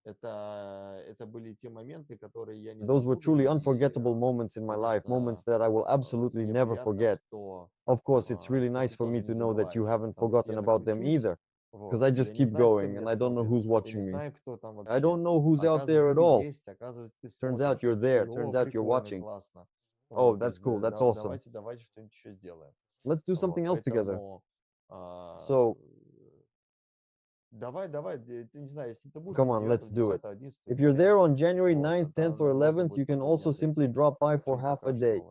Это были те моменты, которые я не Those were забуду. truly И, unforgettable moments in my life, moments конечно, that I will absolutely мне never приятно, forget. что Of course, it's really что nice ты for me тоже to не know that you забываешь. haven't Потому что forgotten я так about them учусь. either. because I just keep going and I don't know who's watching me. I don't know who's out there at all. Turns out you're there. Turns out you're watching. Oh, that's cool. That's awesome. Let's do something else together. So, come on, let's do it. If you're there on January 9th, 10th, or 11th, you can also simply drop by for half a day.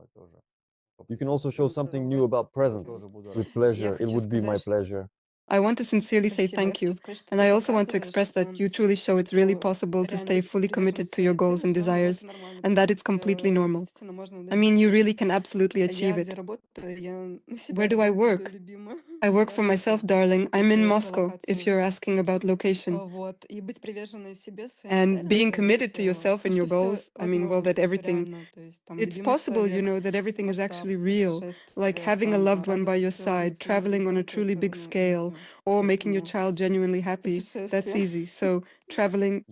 You can also show something new about presence. With pleasure. It would be my pleasure. I want to sincerely say thank you. And I also want to express that you truly show it's really possible to stay fully committed to your goals and desires, and that it's completely normal. I mean, you really can absolutely achieve it. Where do I work? I work for myself, darling. I'm in Moscow, if you're asking about location. And being committed to yourself and your goals, I mean, well, that everything, it's possible, you know, that everything is actually real, like having a loved one by your side, traveling on a truly big scale, or making your child genuinely happy. That's easy. So traveling.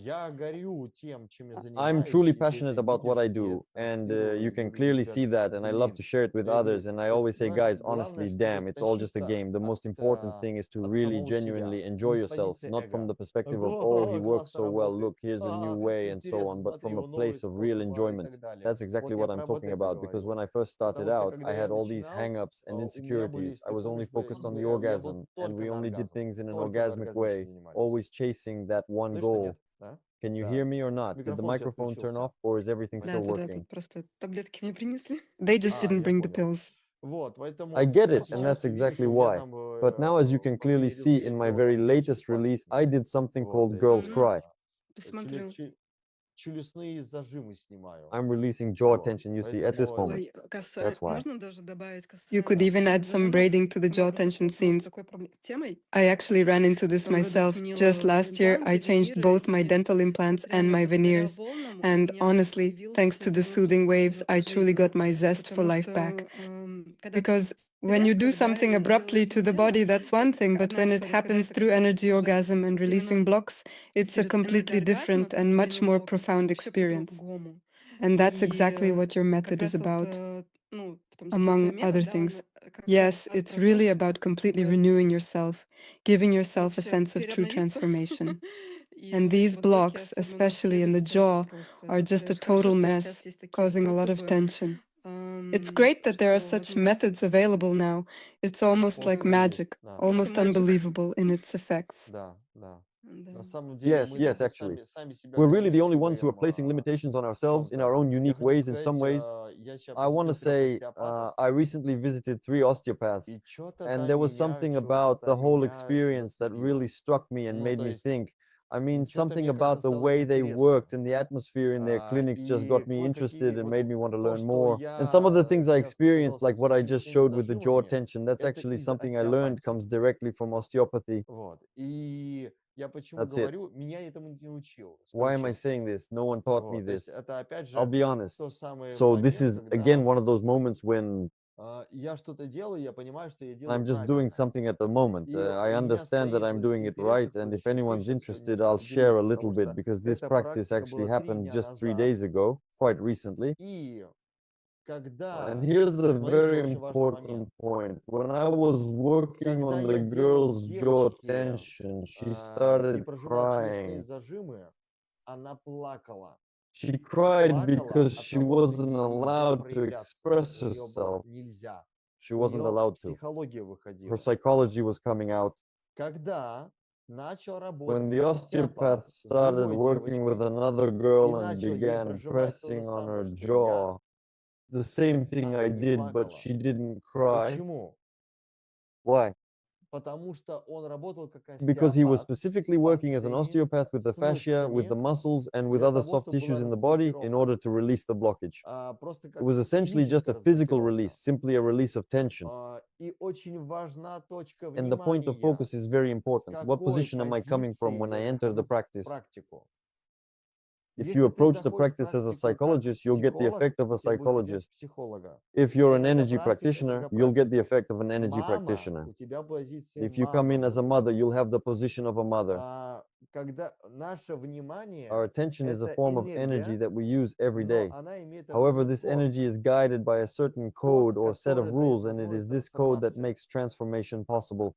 I'm truly passionate about what I do, and you can clearly see that, and I love to share it with others. And I always say, guys, honestly, damn, it's all just a game. The most important thing is to really genuinely enjoy yourself, not from the perspective of, oh, he works so well, look, here's a new way, and so on, but from a place of real enjoyment. That's exactly what I'm talking about, because when I first started out, I had all these hang-ups and insecurities. I was only focused on the orgasm, and we only did things in an orgasmic way, always chasing that one goal. Can you hear me or not? Did the microphone turn off, or is everything still working? They just didn't bring the pills. I get it, and that's exactly why. But now, as you can clearly see in my very latest release, I did something called Girls Cry. I'm releasing jaw tension, you see, at this moment. That's why. You could even add some braiding to the jaw tension scenes. I actually ran into this myself. Just last year, I changed both my dental implants and my veneers. And honestly, thanks to the soothing waves, I truly got my zest for life back. Because when you do something abruptly to the body, that's one thing, but when it happens through energy orgasm and releasing blocks, it's a completely different and much more profound experience. And that's exactly what your method is about, among other things. Yes, it's really about completely renewing yourself, giving yourself a sense of true transformation. And these blocks, especially in the jaw, are just a total mess, causing a lot of tension. It's great that there are such methods available now. It's almost like magic, almost unbelievable in its effects. Yes, actually. We're really the only ones who are placing limitations on ourselves in our own unique ways in some ways. I want to say I recently visited 3 osteopaths, and there was something about the whole experience that really struck me and made me think. I mean, something about the way they worked and the atmosphere in their clinics just got me interested and made me want to learn more. And some of the things I experienced, like what I just showed with the jaw tension, that's actually something I learned comes directly from osteopathy. That's it. Why am I saying this? No one taught me this. I'll be honest. So this is, again, one of those moments when I'm just doing something at the moment. I understand that I'm doing it right, and if anyone's interested, I'll share a little bit, because this practice actually happened just 3 days ago, quite recently. And here's a very important point. When I was working on the girl's jaw tension, she started crying. She cried because she wasn't allowed to express herself. She wasn't allowed to. Her psychology was coming out. When the osteopath started working with another girl and began pressing on her jaw, the same thing I did, but she didn't cry. Why? Because he was specifically working as an osteopath with the fascia, with the muscles, and with other soft tissues in the body in order to release the blockage. It was essentially just a physical release, simply a release of tension. And the point of focus is very important. What position am I coming from when I enter the practice? If you approach the practice as a psychologist, you'll get the effect of a psychologist. If you're an energy practitioner, you'll get the effect of an energy practitioner. If you come in as a mother, you'll have the position of a mother. Our attention is a form of energy that we use every day. However, this energy is guided by a certain code or set of rules, and it is this code that makes transformation possible.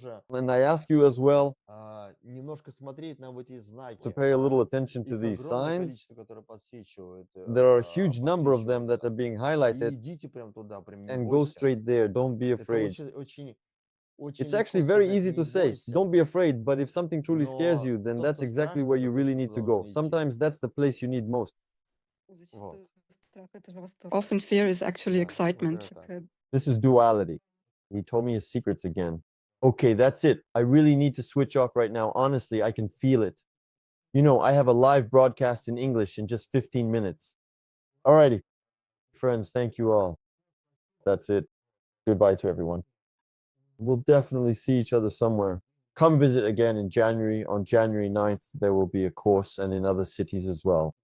тоже And I ask you as well немножко смотреть на вот эти знаки. to pay a little attention to Их these огромное signs. количество, которые подсвечивают, There are a huge number of them that are being И highlighted, идите прям туда, прям не and go бойся. straight there. Don't be Это afraid. очень It's легко actually very сказать easy не to say, бойся, don't be afraid, but if something truly scares но you, then то, that's что exactly страшно, where это you really точно need to туда go. нужно идти. Sometimes that's the place you need most. Вот. Often fear is actually Да, вот excitement. это. This is duality. He told me his secrets again. Okay, that's it. I really need to switch off right now. Honestly, I can feel it. You know, I have a live broadcast in English in just 15 minutes. Alrighty, friends, thank you all. That's it. Goodbye to everyone. We'll definitely see each other somewhere. Come visit again in January. On January 9th, there will be a course and in other cities as well.